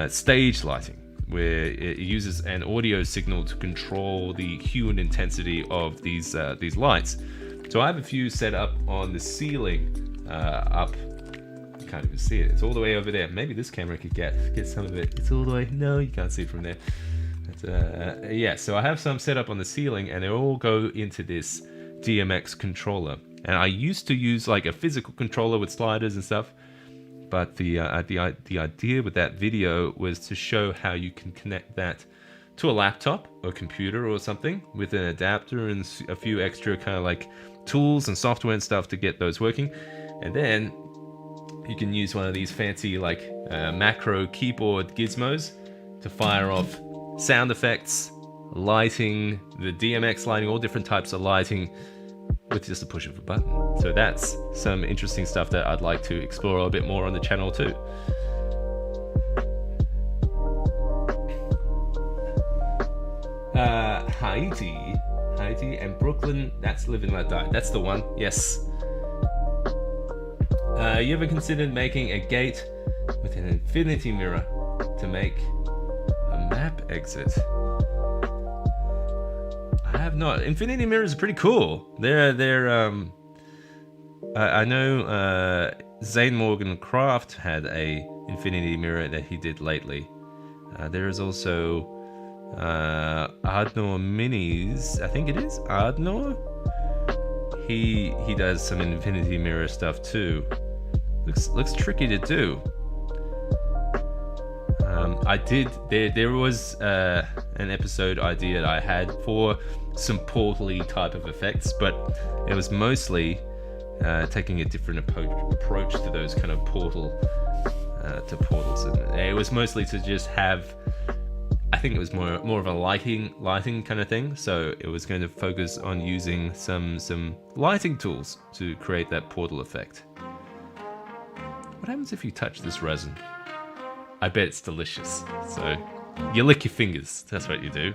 stage lighting, where it uses an audio signal to control the hue and intensity of these lights. So I have a few set up on the ceiling up. You can't even see it. It's all the way over there. Maybe this camera could get some of it. It's all the way. No, you can't see it from there. But, yeah, so I have some set up on the ceiling, and they all go into this DMX controller. And I used to use like a physical controller with sliders and stuff. But the idea with that video was to show how you can connect that to a laptop or computer or something with an adapter and a few extra kind of like tools and software and stuff to get those working. And then you can use one of these fancy like macro keyboard gizmos to fire off sound effects, lighting, the DMX lighting, all different types of lighting with just a push of a button. So that's some interesting stuff that I'd like to explore a bit more on the channel too. Haiti and Brooklyn, that's Live and Let Die. That's the one, yes. You ever considered making a gate with an infinity mirror to make a map exit? I have not. Infinity mirrors are pretty cool. I know Zane Morgan Craft had a infinity mirror that he did lately. There is also Ardnor Minis, I think it is Ardnor. He does some infinity mirror stuff too. Looks tricky to do. There was an episode idea that I had for some portal-y type of effects, but it was mostly taking a different approach to those kind of portals, and it was mostly to just have, I think it was more of a lighting kind of thing. So it was going to focus on using some lighting tools to create that portal effect. What happens if you touch this resin? I bet it's delicious. So you lick your fingers. That's what you do.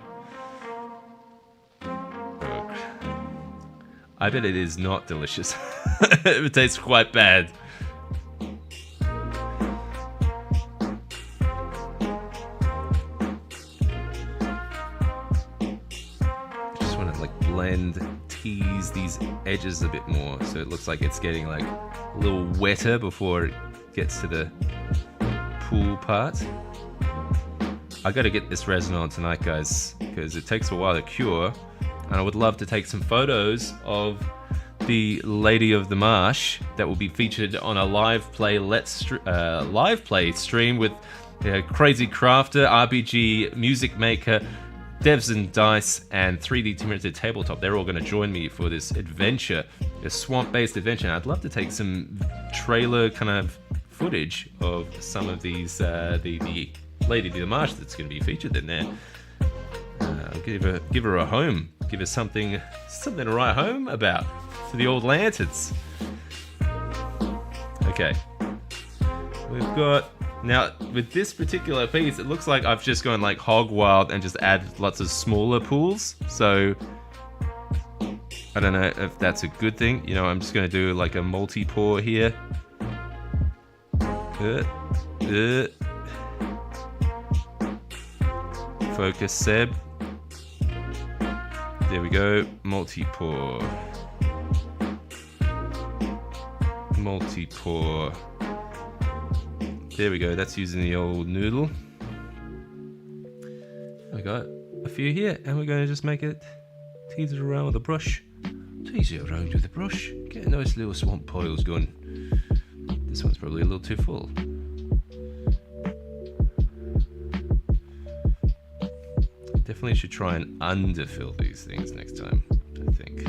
I bet it is not delicious. It tastes quite bad. Just want to like tease these edges a bit more so it looks like it's getting like a little wetter before it gets to the pool part. I gotta get this resin on tonight, guys, because it takes a while to cure, and I would love to take some photos of the Lady of the Marsh that will be featured on a live play stream with Crazy Crafter, RPG Music Maker, Devs and Dice, and 3D Timid Tabletop. They're all going to join me for this adventure, a swamp-based adventure. And I'd love to take some trailer kind of footage of some of these, the Lady of the Marsh that's going to be featured in there. Give her a home. Give her something to write home about for the old lanterns. Okay, we've got now with this particular piece. It looks like I've just gone like hog wild and just added lots of smaller pools. So I don't know if that's a good thing. You know, I'm just going to do like a multi-pour here. Focus, Seb. There we go. Multi-pour. Multi-pour. There we go. That's using the old noodle. I got a few here, and we're going to just make it, tease it around with a brush. Tease it around with a brush. Get a nice little swamp piles going. This one's probably a little too full. Definitely should try and underfill these things next time, I think.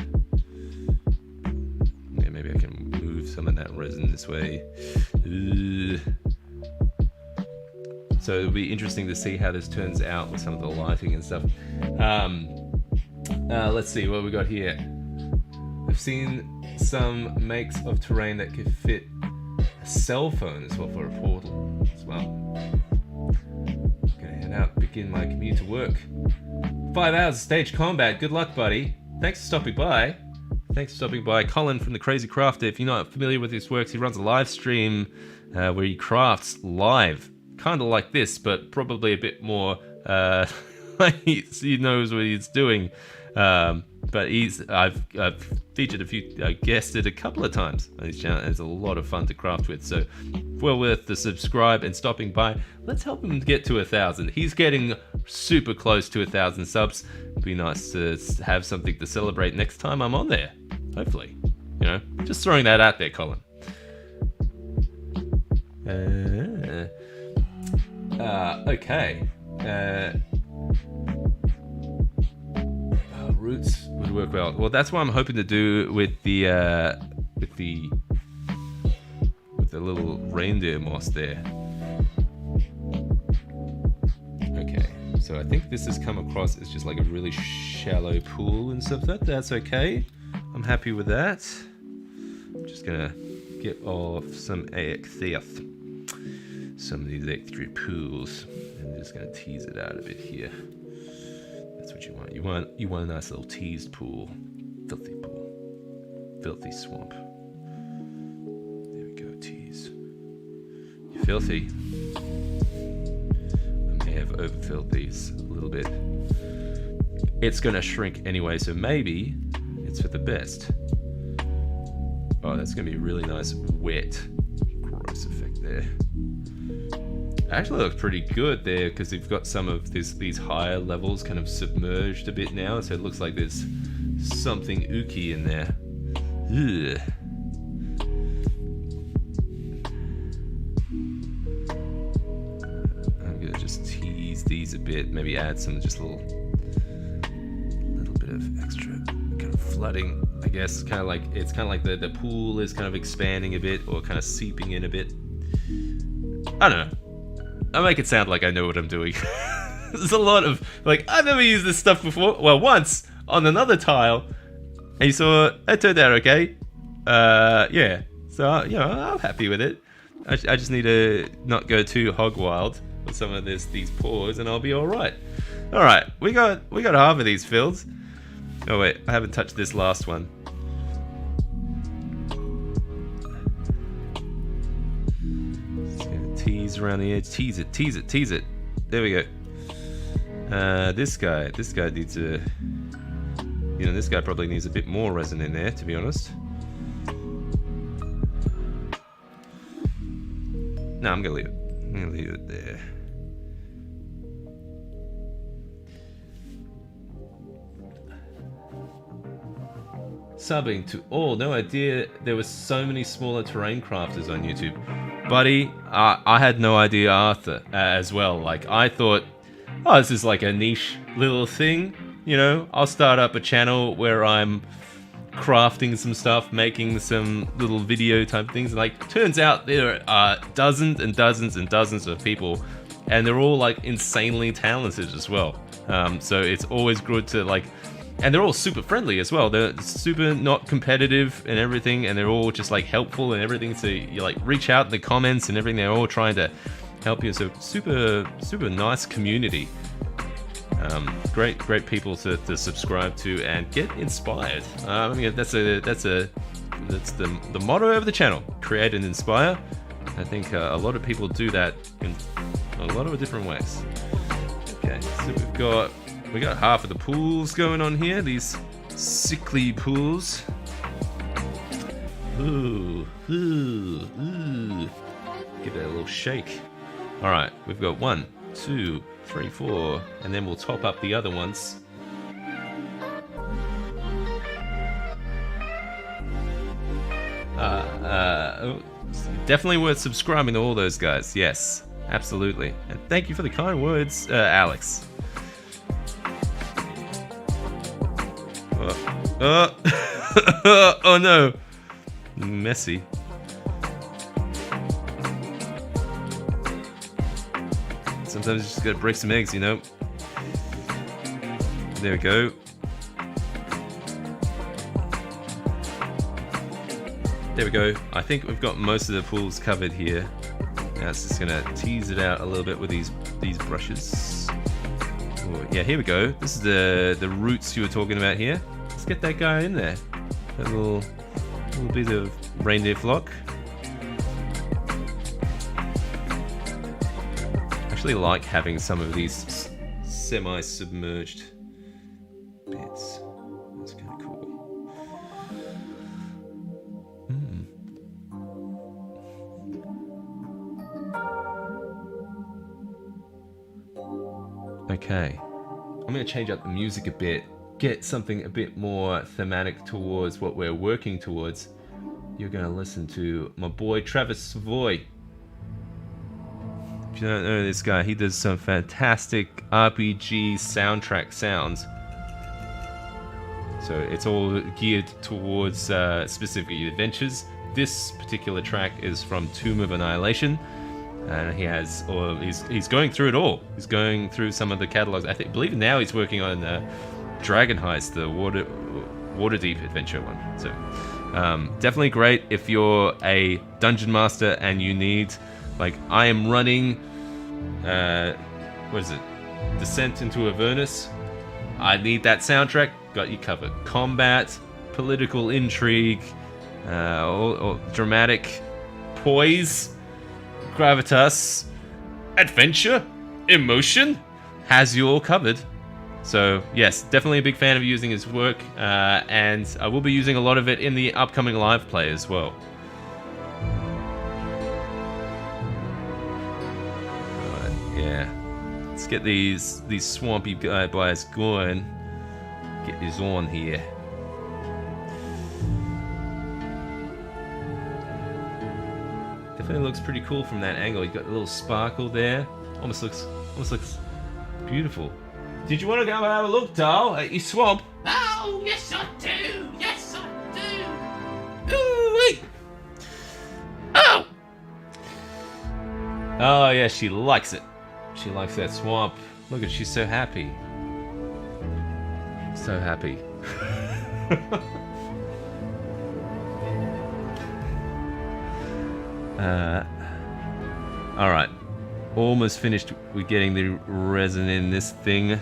Yeah, maybe I can move some of that resin this way. So it'll be interesting to see how this turns out with some of the lighting and stuff. Let's see what we got here. I've seen some makes of terrain that could fit a cell phone as well for a portal as well. Gonna head out, begin my commute to work. 5 hours of stage combat. Good luck, buddy. Thanks for stopping by. Colin from the Crazy Crafter. If you're not familiar with his works, he runs a live stream where he crafts live, kind of like this, but probably a bit more. He knows what he's doing. But I've featured a few, guessed it a couple of times on his channel. It's a lot of fun to craft with, so well worth the subscribe and stopping by. Let's help him get to 1,000. He's getting super close to 1,000 subs. It'd be nice to have something to celebrate next time I'm on there, hopefully. You know, just throwing that out there, Colin. Okay. Roots would work well. Well, that's what I'm hoping to do with the little reindeer moss there. Okay, so I think this has come across as just like a really shallow pool and stuff. That's okay. I'm happy with that. I'm just gonna get off some some of these extra pools, and just gonna tease it out a bit here. That's what you want. You want a nice little teased pool, filthy swamp. There we go, tease. You're filthy. I may have overfilled these a little bit. It's gonna shrink anyway, so maybe it's for the best. Oh, that's gonna be a really nice wet, gross effect there. Actually looks pretty good there because you've got some of these higher levels kind of submerged a bit now, so it looks like there's something ooky in there. Ugh. I'm gonna just tease these a bit, maybe add some just little bit of extra kind of flooding. I guess it's kind of like the pool is kind of expanding a bit or kind of seeping in a bit. I don't know. I make it sound like I know what I'm doing. There's a lot of, like, I've never used this stuff before. Well, once, on another tile, and you saw, it turned out okay. Yeah, so, you know, I'm happy with it. I just need to not go too hog wild with some of these pours, and I'll be alright. Alright, we got half of these filled. Oh wait, I haven't touched this last one. Tease around the edge, tease it. There we go. This guy needs a, you know, this guy probably needs a bit more resin in there, to be honest. No, I'm gonna leave it. I'm gonna leave it there. Subbing to all. No idea there were so many smaller terrain crafters on YouTube. Buddy, I had no idea Arthur as well. Like, I thought, oh, this is like a niche little thing. You know, I'll start up a channel where I'm crafting some stuff, making some little video type things. Like, turns out there are dozens and dozens and dozens of people, and they're all like insanely talented as well. So it's always good to like, and they're all super friendly as well. They're super not competitive and everything, and they're all just like helpful and everything. So you like reach out in the comments and everything. They're all trying to help you. So super nice community. Great people to subscribe to and get inspired. I mean, that's the motto of the channel: create and inspire. I think a lot of people do that in a lot of different ways. Okay, so we got half of the pools going on here. These sickly pools. Ooh. Give it a little shake. All right, we've got 1, 2, 3, 4, and then we'll top up the other ones. Definitely worth subscribing to all those guys. Yes, absolutely. And thank you for the kind words, Alex. Oh no, messy. Sometimes you just gotta break some eggs, you know. There we go. There we go. I think we've got most of the pools covered here. Now it's just gonna tease it out a little bit with these brushes. Ooh, yeah, here we go. This is the roots you were talking about here. Let's get that guy in there. That little bit of reindeer flock. I actually like having some of these semi-submerged bits. That's kind of cool. Okay. I'm going to change up the music a bit get something a bit more thematic towards what we're working towards, you're going to listen to my boy Travis Savoy. If you don't know this guy, he does some fantastic RPG soundtrack sounds. So it's all geared towards specific adventures. This particular track is from Tomb of Annihilation, and he's going through it all. He's going through some of the catalogs. I believe now he's working on Dragon Heist, the Waterdeep adventure one. So definitely great if you're a dungeon master and you need, like, I am running, what is it? Descent into Avernus. I need that soundtrack. Got you covered. Combat, political intrigue, or dramatic poise, gravitas, adventure, emotion, has you all covered. So yes, definitely a big fan of using his work, and I will be using a lot of it in the upcoming live play as well. Alright, yeah. Let's get these swampy guys going. Get this on here. Definitely looks pretty cool from that angle. You got a little sparkle there. Almost looks beautiful. Did you want to go have a look, doll, at your swamp?
Oh, yes I do. Yes I do.
Ooh-wee. Oh! Oh yeah, she likes it. She likes that swamp. Look at, she's so happy. So happy. Alright. Almost finished with getting the resin in this thing.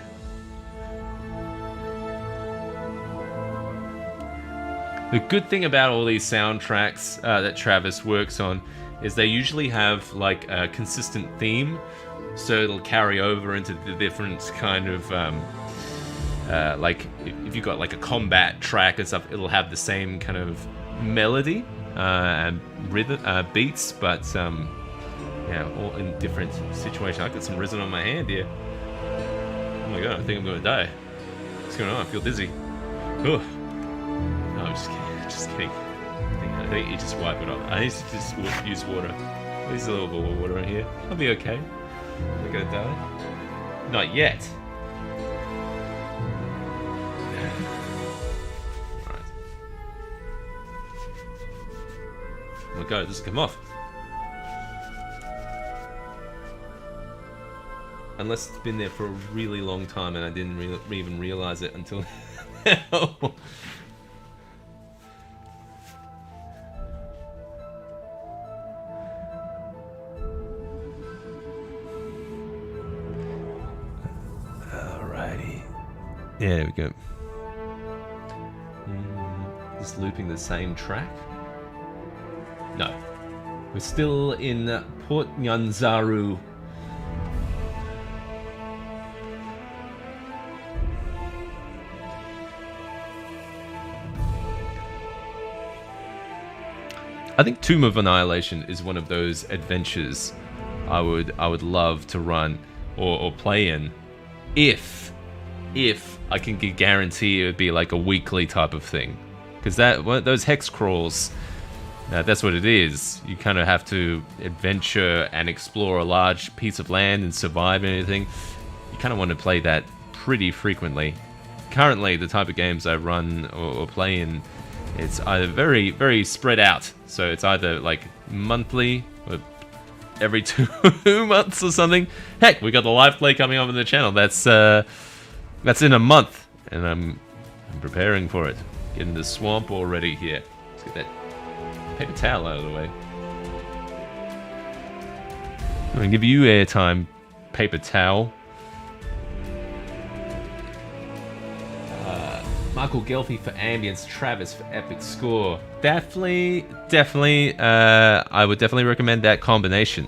The good thing about all these soundtracks that Travis works on is they usually have like a consistent theme, so it'll carry over into the different kind of like if you've got like a combat track and stuff, it'll have the same kind of melody and rhythm beats, but yeah, all in different situations. I got some resin on my hand here. Oh my god, I think I'm gonna die. What's going on? I feel dizzy. Oh. No, I'm just kidding. Just kidding. I think you just wipe it off. I need to just use water. There's a little bit of water in here. I'll be okay. Am I gonna die? Not yet. Alright. Oh my god, this will come off. Unless it's been there for a really long time and I didn't even realize it until now. Alrighty. Yeah, there we go. Just looping the same track? No. We're still in Port Nyanzaru. I think Tomb of Annihilation is one of those adventures I would love to run or play in if I can guarantee it would be like a weekly type of thing, because those hex crawls, that's what it is. You kind of have to adventure and explore a large piece of land and survive and anything. You kind of want to play that pretty frequently. Currently, the type of games I run or play in, it's either very, very spread out. So it's either like monthly or every 2 months or something. Heck, we got the live play coming up on the channel. That's in a month, and I'm preparing for it. Getting the swamp all ready here. Let's get that paper towel out of the way. I'm gonna give you airtime, paper towel. Michael Gelfie for ambience, Travis for epic score. Definitely, I would definitely recommend that combination.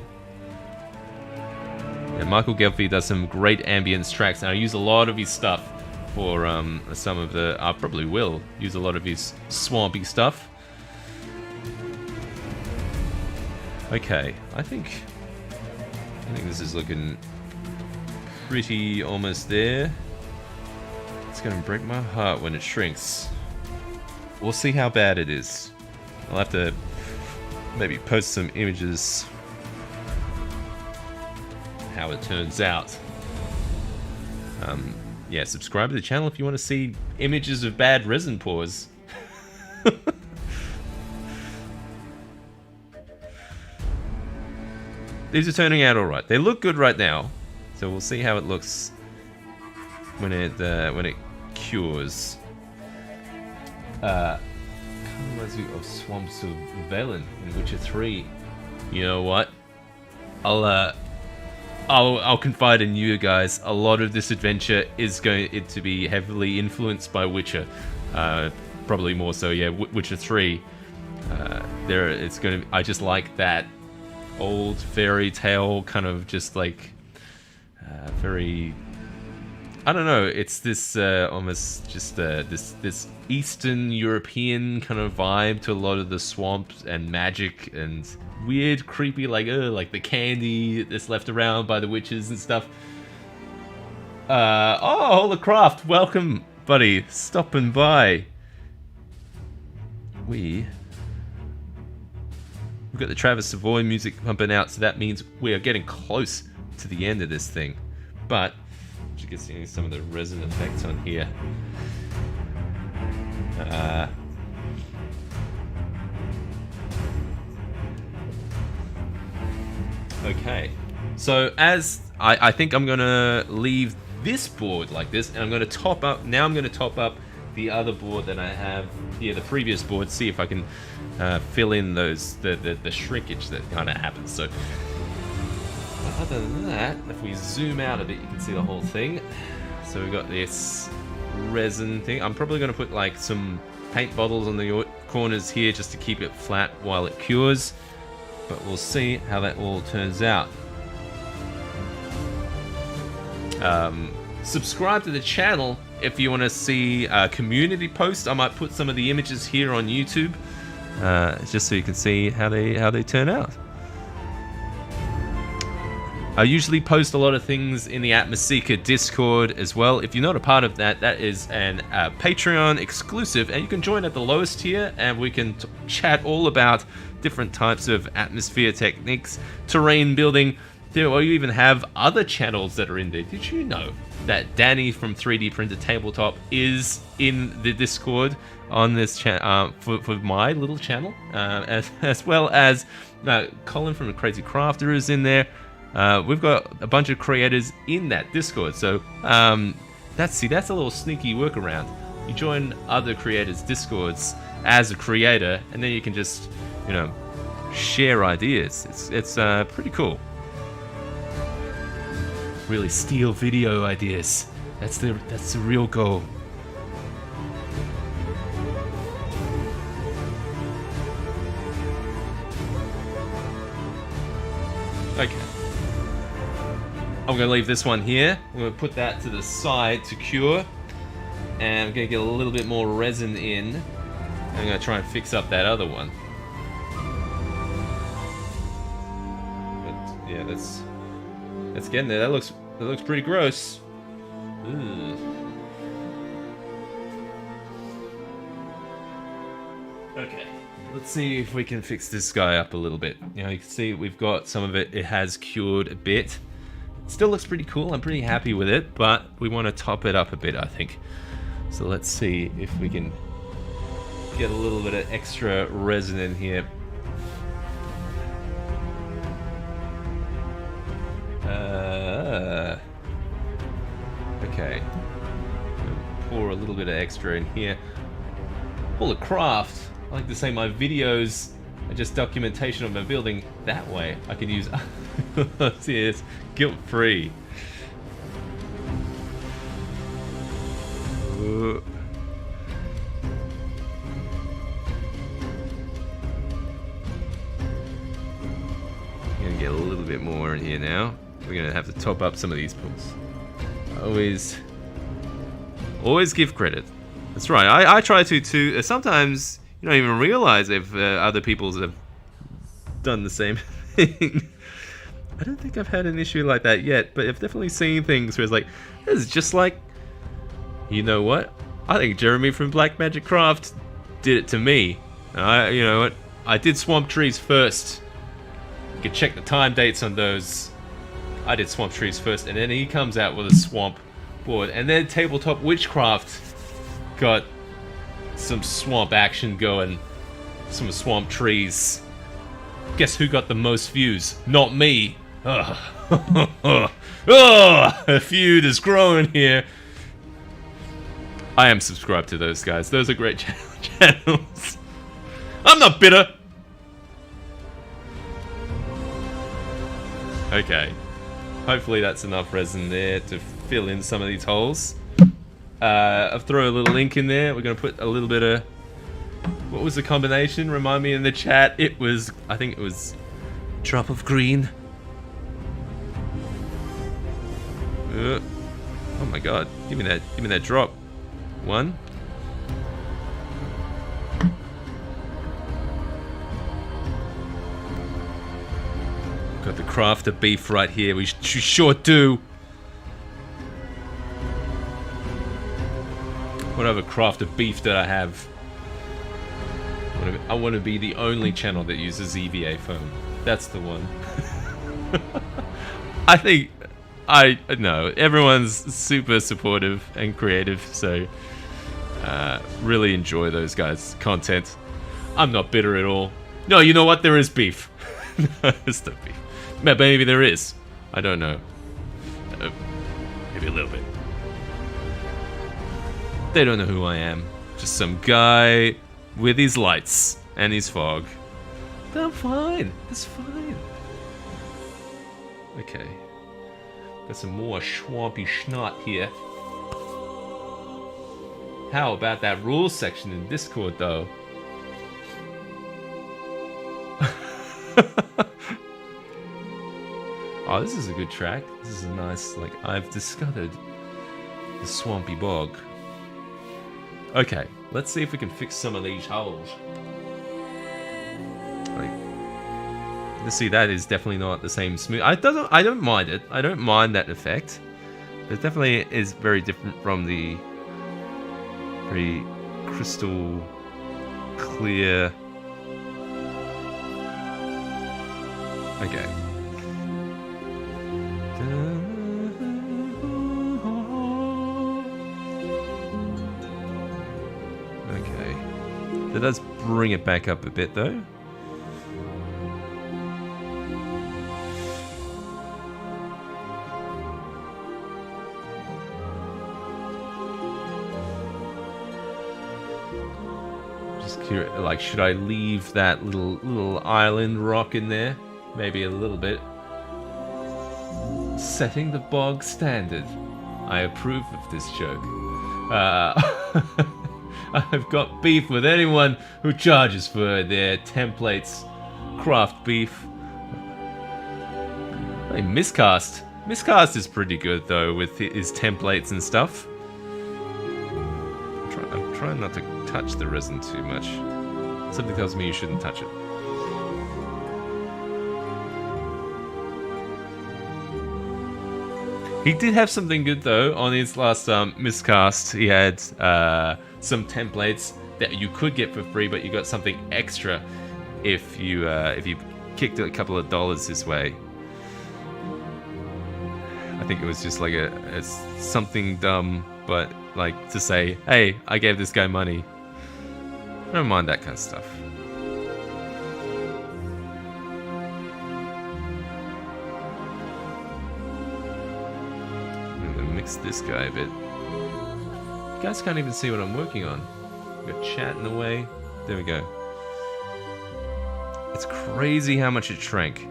Yeah, Michael Gelfie does some great ambience tracks, and I use a lot of his stuff for some of the... I probably will use a lot of his swampy stuff. Okay, I think this is looking pretty almost there. It's gonna break my heart when it shrinks. We'll see how bad it is. I'll have to maybe post some images how it turns out. Yeah, subscribe to the channel if you want to see images of bad resin pours. These are turning out alright. They look good right now, so we'll see how it looks when it cures. Kind of reminds me of Swamps of Velen in Witcher 3. You know what? I'll confide in you guys. A lot of this adventure is going to be heavily influenced by Witcher. Probably more so, yeah. Witcher 3. I just like that old fairy tale kind of just like very. I don't know. It's this almost just this Eastern European kind of vibe to a lot of the swamps and magic and weird, creepy, like the candy that's left around by the witches and stuff. Holocraft, welcome, buddy, stopping by. We've got the Travis Savoy music pumping out, so that means we are getting close to the end of this thing. But you can see some of the resin effects on here. Okay, so as I think I'm gonna leave this board like this, and I'm gonna top up. Now I'm gonna top up the other board that I have here, the previous board. See if I can fill in those the shrinkage that kind of happens. So other than that, if we zoom out a bit, you can see the whole thing. So we've got this resin thing. I'm probably going to put like some paint bottles on the corners here just to keep it flat while it cures. But we'll see how that all turns out. Subscribe to the channel if you want to see community posts. I might put some of the images here on YouTube, just so you can see how they turn out. I usually post a lot of things in the Atmoseeker Discord as well. If you're not a part of that, that is an Patreon exclusive, and you can join at the lowest tier, and we can chat all about different types of atmosphere techniques, terrain building. Or you even have other channels that are in there. Did you know that Danny from 3D Printed Tabletop is in the Discord on this for my little channel, as well as Colin from the Crazy Crafter is in there. We've got a bunch of creators in that Discord, so that's a little sneaky workaround. You join other creators' Discords as a creator, and then you can just, share ideas. It's pretty cool. Really steal video ideas. That's the real goal. Okay. I'm going to leave this one here. I'm going to put that to the side to cure. And I'm going to get a little bit more resin in. I'm going to try and fix up that other one. But yeah, that's getting there. That looks pretty gross. Ugh. Okay. Let's see if we can fix this guy up a little bit. You can see we've got some of it. It has cured a bit. Still looks pretty cool. I'm pretty happy with it, but we want to top it up a bit, I think. So let's see if we can get a little bit of extra resin in here. Okay. Pour a little bit of extra in here. Full of craft. I like to say my videos are just documentation of my building. That way I can use see, it's guilt-free. Gonna get a little bit more in here now. We're gonna have to top up some of these pools. Always give credit. That's right. I try to too. Sometimes you don't even realize if other people have done the same thing. I don't think I've had an issue like that yet, but I've definitely seen things where it's like, this is just like You know what? I think Jeremy from Black Magic Craft did it to me. You know what? I did Swamp Trees first. You can check the time dates on those. I did Swamp Trees first, and then he comes out with a Swamp board. And then Tabletop Witchcraft got some Swamp action going. Some Swamp Trees. Guess who got the most views? Not me. Ugh. A feud is growing here. I am subscribed to those guys. Those are great channels. I'm not bitter. Okay. Hopefully that's enough resin there to fill in some of these holes. I've thrown a little ink in there. We're going to put a little bit of... What was the combination? Remind me in the chat. It was... I think it was... Drop of green. Oh my god. Give me that drop. One. Got the crafter beef right here. We sure do. Whatever crafter beef that I have. I want to be the only channel that uses EVA foam. That's the one. I think... I know everyone's super supportive and creative, so really enjoy those guys' content. I'm not bitter at all. No, you know what? There is beef. There's no beef. Maybe there is. I don't know. Maybe a little bit. They don't know who I am. Just some guy with his lights and his fog. But I'm fine. It's fine. Okay. Got some more swampy schnot here. How about that rules section in Discord, though? Oh, this is a good track. This is a nice, like, I've discovered the swampy bog. Okay, let's see if we can fix some of these holes. Like, you see, that is definitely not the same smooth. I don't mind it. I don't mind that effect. It definitely is very different from the very crystal clear. Okay. Okay. That does bring it back up a bit, though. Like, should I leave that little island rock in there? Maybe a little bit. Setting the bog standard. I approve of this joke. I've got beef with anyone who charges for their templates. Craft beef. Hey, Miscast. Miscast is pretty good, though, with his templates and stuff. I'm trying not to touch the resin too much. Something tells me you shouldn't touch it. He did have something good, though, on his last miscast. He had some templates that you could get for free, but you got something extra if you kicked a couple of dollars his way. I think it was just like a something dumb, but like to say, hey, I gave this guy money. I don't mind that kind of stuff. I'm gonna mix this guy a bit. You guys can't even see what I'm working on. Got chatting away. There we go. It's crazy how much it shrank.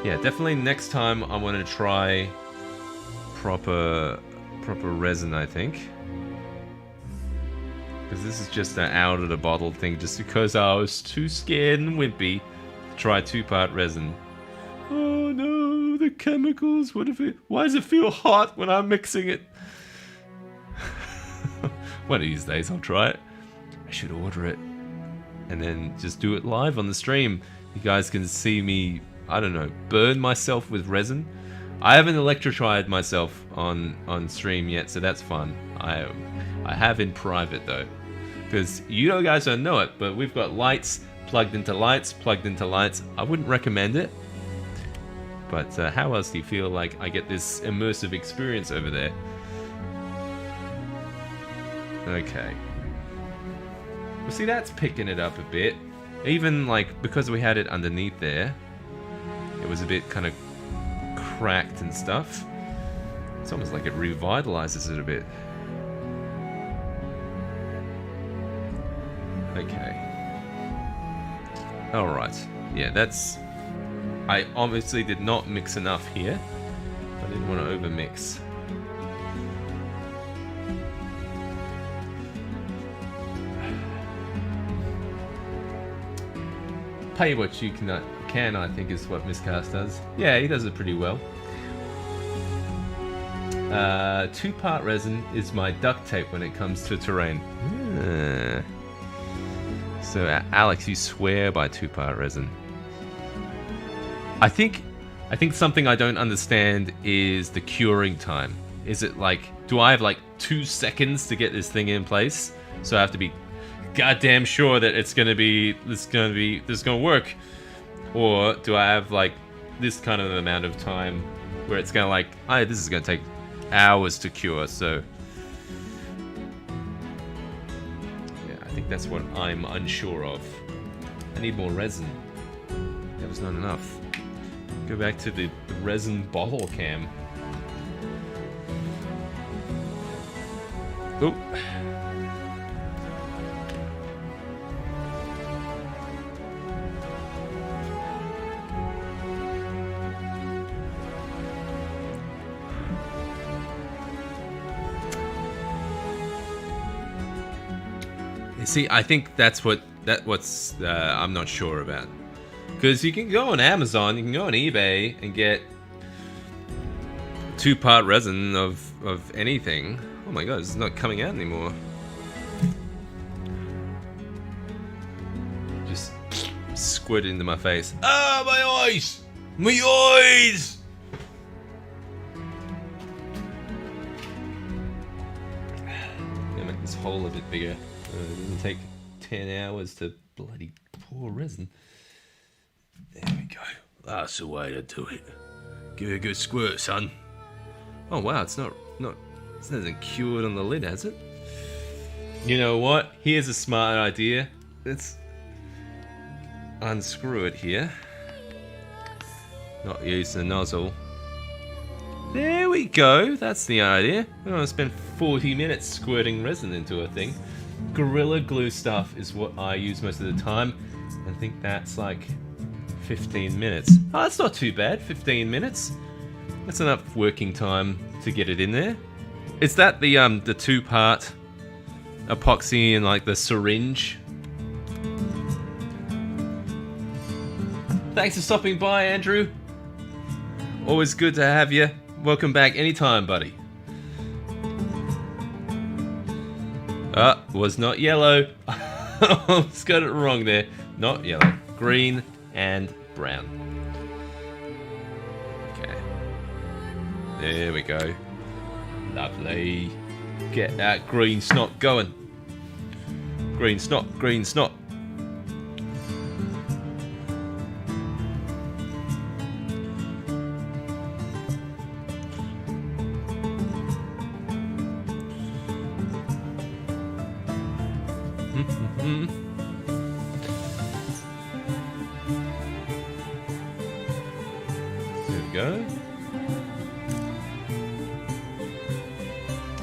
Yeah, definitely next time I want to try proper resin, I think. Because this is just an out of the bottle thing, just because I was too scared and wimpy to try 2-part resin. Oh no, the chemicals, why does it feel hot when I'm mixing it? One of these days I'll try it. I should order it. And then just do it live on the stream. You guys can see me, I don't know, burn myself with resin. I haven't electrified myself on stream yet, so that's fun. I have in private though, because you guys don't know it, but we've got lights plugged into lights, plugged into lights. I wouldn't recommend it, but how else do you feel like I get this immersive experience over there? Okay. Well, see, that's picking it up a bit. Even like because we had it underneath there, it was a bit kind of cracked and stuff. It's almost like it revitalizes it a bit. Okay. Alright. Yeah, that's... I obviously did not mix enough here. I didn't want to over-mix. Pay what you can, I think is what Miscast does. Yeah, he does it pretty well. 2-part resin is my duct tape when it comes to terrain. So, Alex, you swear by 2-part resin. I think something I don't understand is the curing time. Is it like, do I have like 2 seconds to get this thing in place? So I have to be goddamn sure that this is gonna work, or do I have like this kind of amount of time where it's gonna like, oh, this is gonna take hours to cure? So yeah, I think that's what I'm unsure of. I need more resin. That was not enough. Go back to the resin bottle cam. Oh. See, I think that's what's I'm not sure about, because you can go on Amazon, you can go on eBay and get 2-part resin of anything. Oh my god, it's not coming out anymore. Just squirt into my face. Ah, my eyes! My eyes! Gonna make this hole a bit bigger. It doesn't take 10 hours to bloody pour resin. There we go. That's the way to do it. Give it a good squirt, son. Oh wow, it hasn't cured on the lid, has it? You know what? Here's a smart idea. Let's unscrew it here. Not use the nozzle. There we go. That's the idea. We don't want to spend 40 minutes squirting resin into a thing. Gorilla Glue stuff is what I use most of the time. I think that's like 15 minutes. Oh, that's not too bad. 15 minutes. That's enough working time to get it in there. Is that the 2-part epoxy and like the syringe? Thanks for stopping by, Andrew. Always good to have you. Welcome back anytime, buddy. Was not yellow. Almost got it wrong there. Not yellow. Green and brown. Okay. There we go. Lovely. Get that green snot going. Green snot, green snot.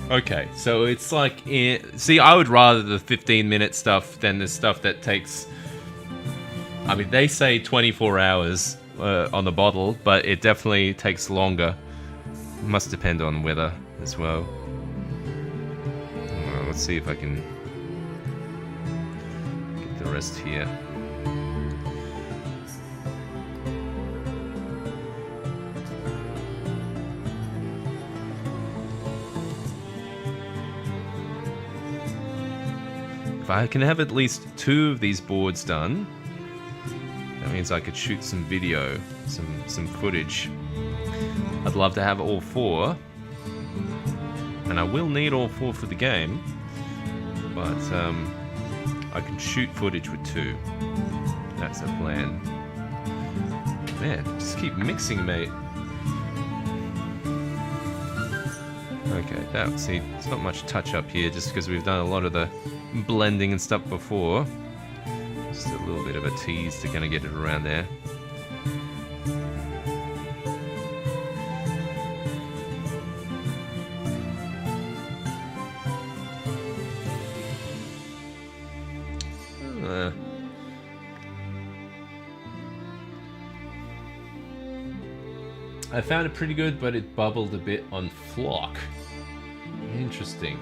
Okay, so it's like, see, I would rather the 15-minute stuff than the stuff that takes, I mean, they say 24 hours on the bottle, but it definitely takes longer. Must depend on weather as well. Let's see if I can get the rest here. If I can have at least 2 of these boards done, that means I could shoot some video, some footage. I'd love to have all 4. And I will need all 4 for the game. But I can shoot footage with 2. That's the plan. Man, just keep mixing, mate. Okay, see, there's not much touch up here just because we've done a lot of the blending and stuff before. Just a little bit of a tease to kind of get it around there. I found it pretty good, but it bubbled a bit on Flock. Interesting.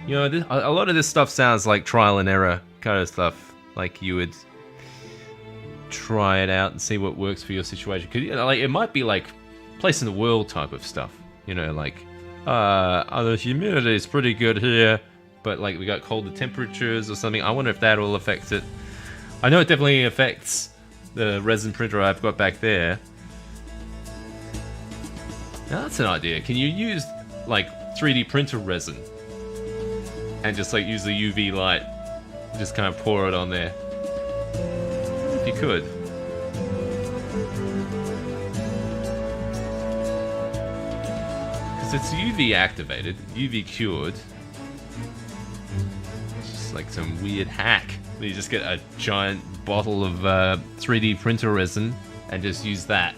You know, a lot of this stuff sounds like trial and error kind of stuff. Like you would try it out and see what works for your situation. Cause, you know, like it might be like place in the world type of stuff. You know, like the humidity is pretty good here, but like we got colder temperatures or something. I wonder if that will affect it. I know it definitely affects the resin printer I've got back there. Now that's an idea. Can you use like 3D printer resin and just like use the UV light, just kind of pour it on there? If you could. Because it's UV activated, UV cured. It's just like some weird hack. You just get a giant bottle of 3D printer resin and just use that.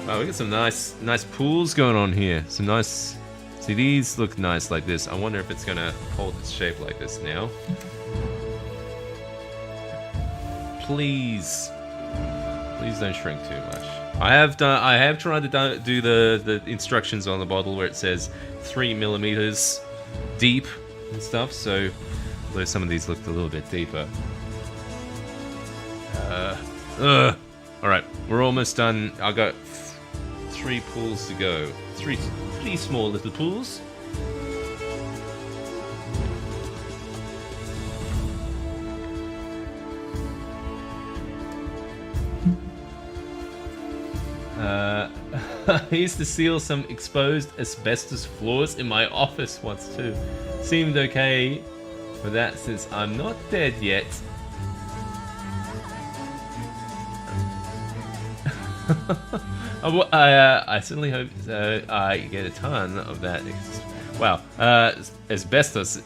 Oh, we got some nice pools going on here. Some nice... See, these look nice like this. I wonder if it's gonna hold its shape like this now. Please. Please don't shrink too much. I have tried to do the instructions on the bottle where it says 3mm deep and stuff, so although some of these looked a little bit deeper. Alright, we're almost done. I got 3 pools to go. Three small little pools. I used to seal some exposed asbestos floors in my office once too. Seemed okay for that since I'm not dead yet. I certainly hope I get a ton of that. Wow, asbestos.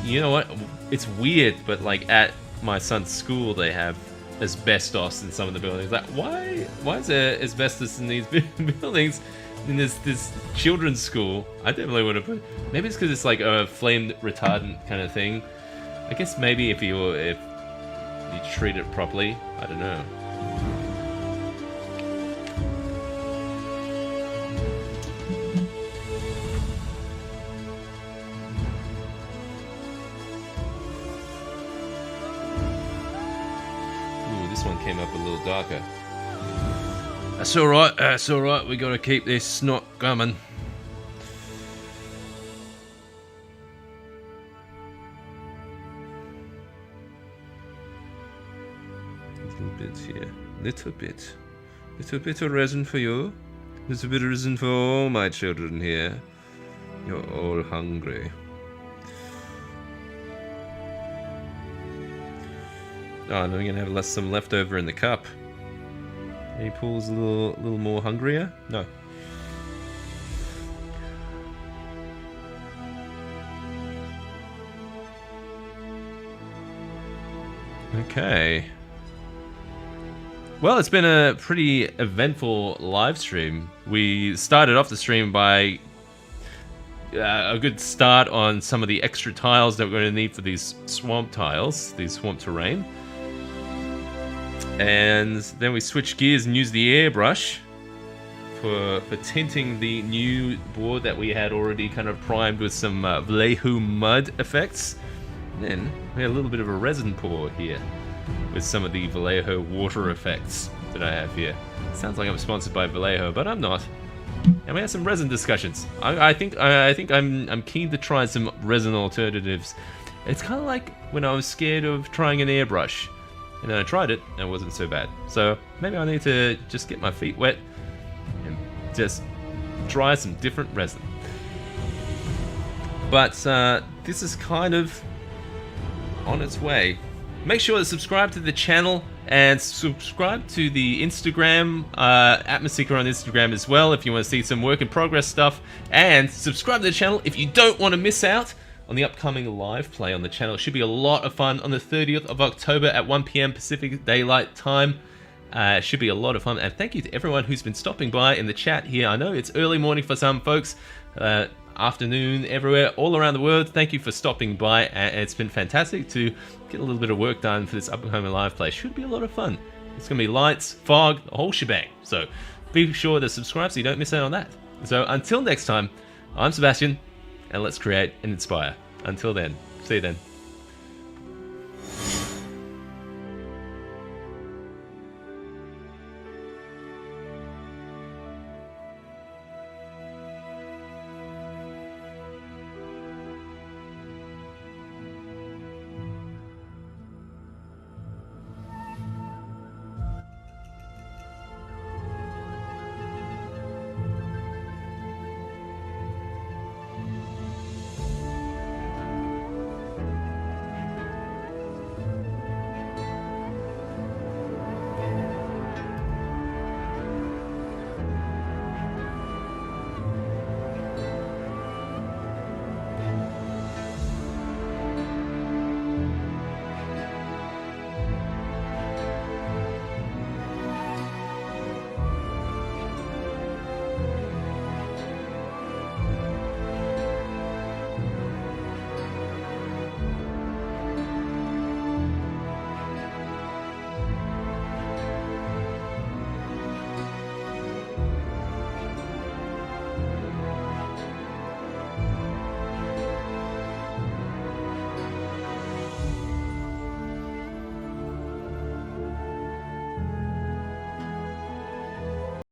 You know what? It's weird, but like at my son's school, they have asbestos in some of the buildings. Like, why is there asbestos in these buildings? In this children's school, I definitely would have put. Maybe it's because it's like a flame retardant kind of thing. I guess maybe if you treat it properly, I don't know. This one came up a little darker. That's alright, we gotta keep this snot coming. Little bit here. Little bit of resin for you. Little bit of resin for all my children here. You're all hungry. Oh, and we're gonna have some left over in the cup. Any pools a little more hungrier? No. Okay. Well, it's been a pretty eventful live stream. We started off the stream by a good start on some of the extra tiles that we're going to need for these swamp tiles, these swamp terrain. And then we switched gears and used the airbrush for tinting the new board that we had already kind of primed with some Vallejo mud effects. And then we had a little bit of a resin pour here with some of the Vallejo water effects that I have here. Sounds like I'm sponsored by Vallejo, but I'm not. And we had some resin discussions. I think I'm keen to try some resin alternatives It's kind of like when I was scared of trying an airbrush. And then I tried it, and it wasn't so bad. So maybe I need to just get my feet wet and just try some different resin. But this is kind of on its way. Make sure to subscribe to the channel and subscribe to the Instagram, Atmoseeker on Instagram as well if you want to see some work in progress stuff. And subscribe to the channel if you don't want to miss out on the upcoming live play on the channel. It should be a lot of fun on the 30th of October at 1 PM Pacific Daylight Time. It should be a lot of fun. And thank you to everyone who's been stopping by in the chat here. I know it's early morning for some folks, afternoon everywhere, all around the world. Thank you for stopping by. It's been fantastic to get a little bit of work done for this upcoming live play. Should be a lot of fun. It's going to be lights, fog, the whole shebang. So be sure to subscribe so you don't miss out on that. So until next time, I'm Sebastian, and let's create and inspire. Until then, see you then.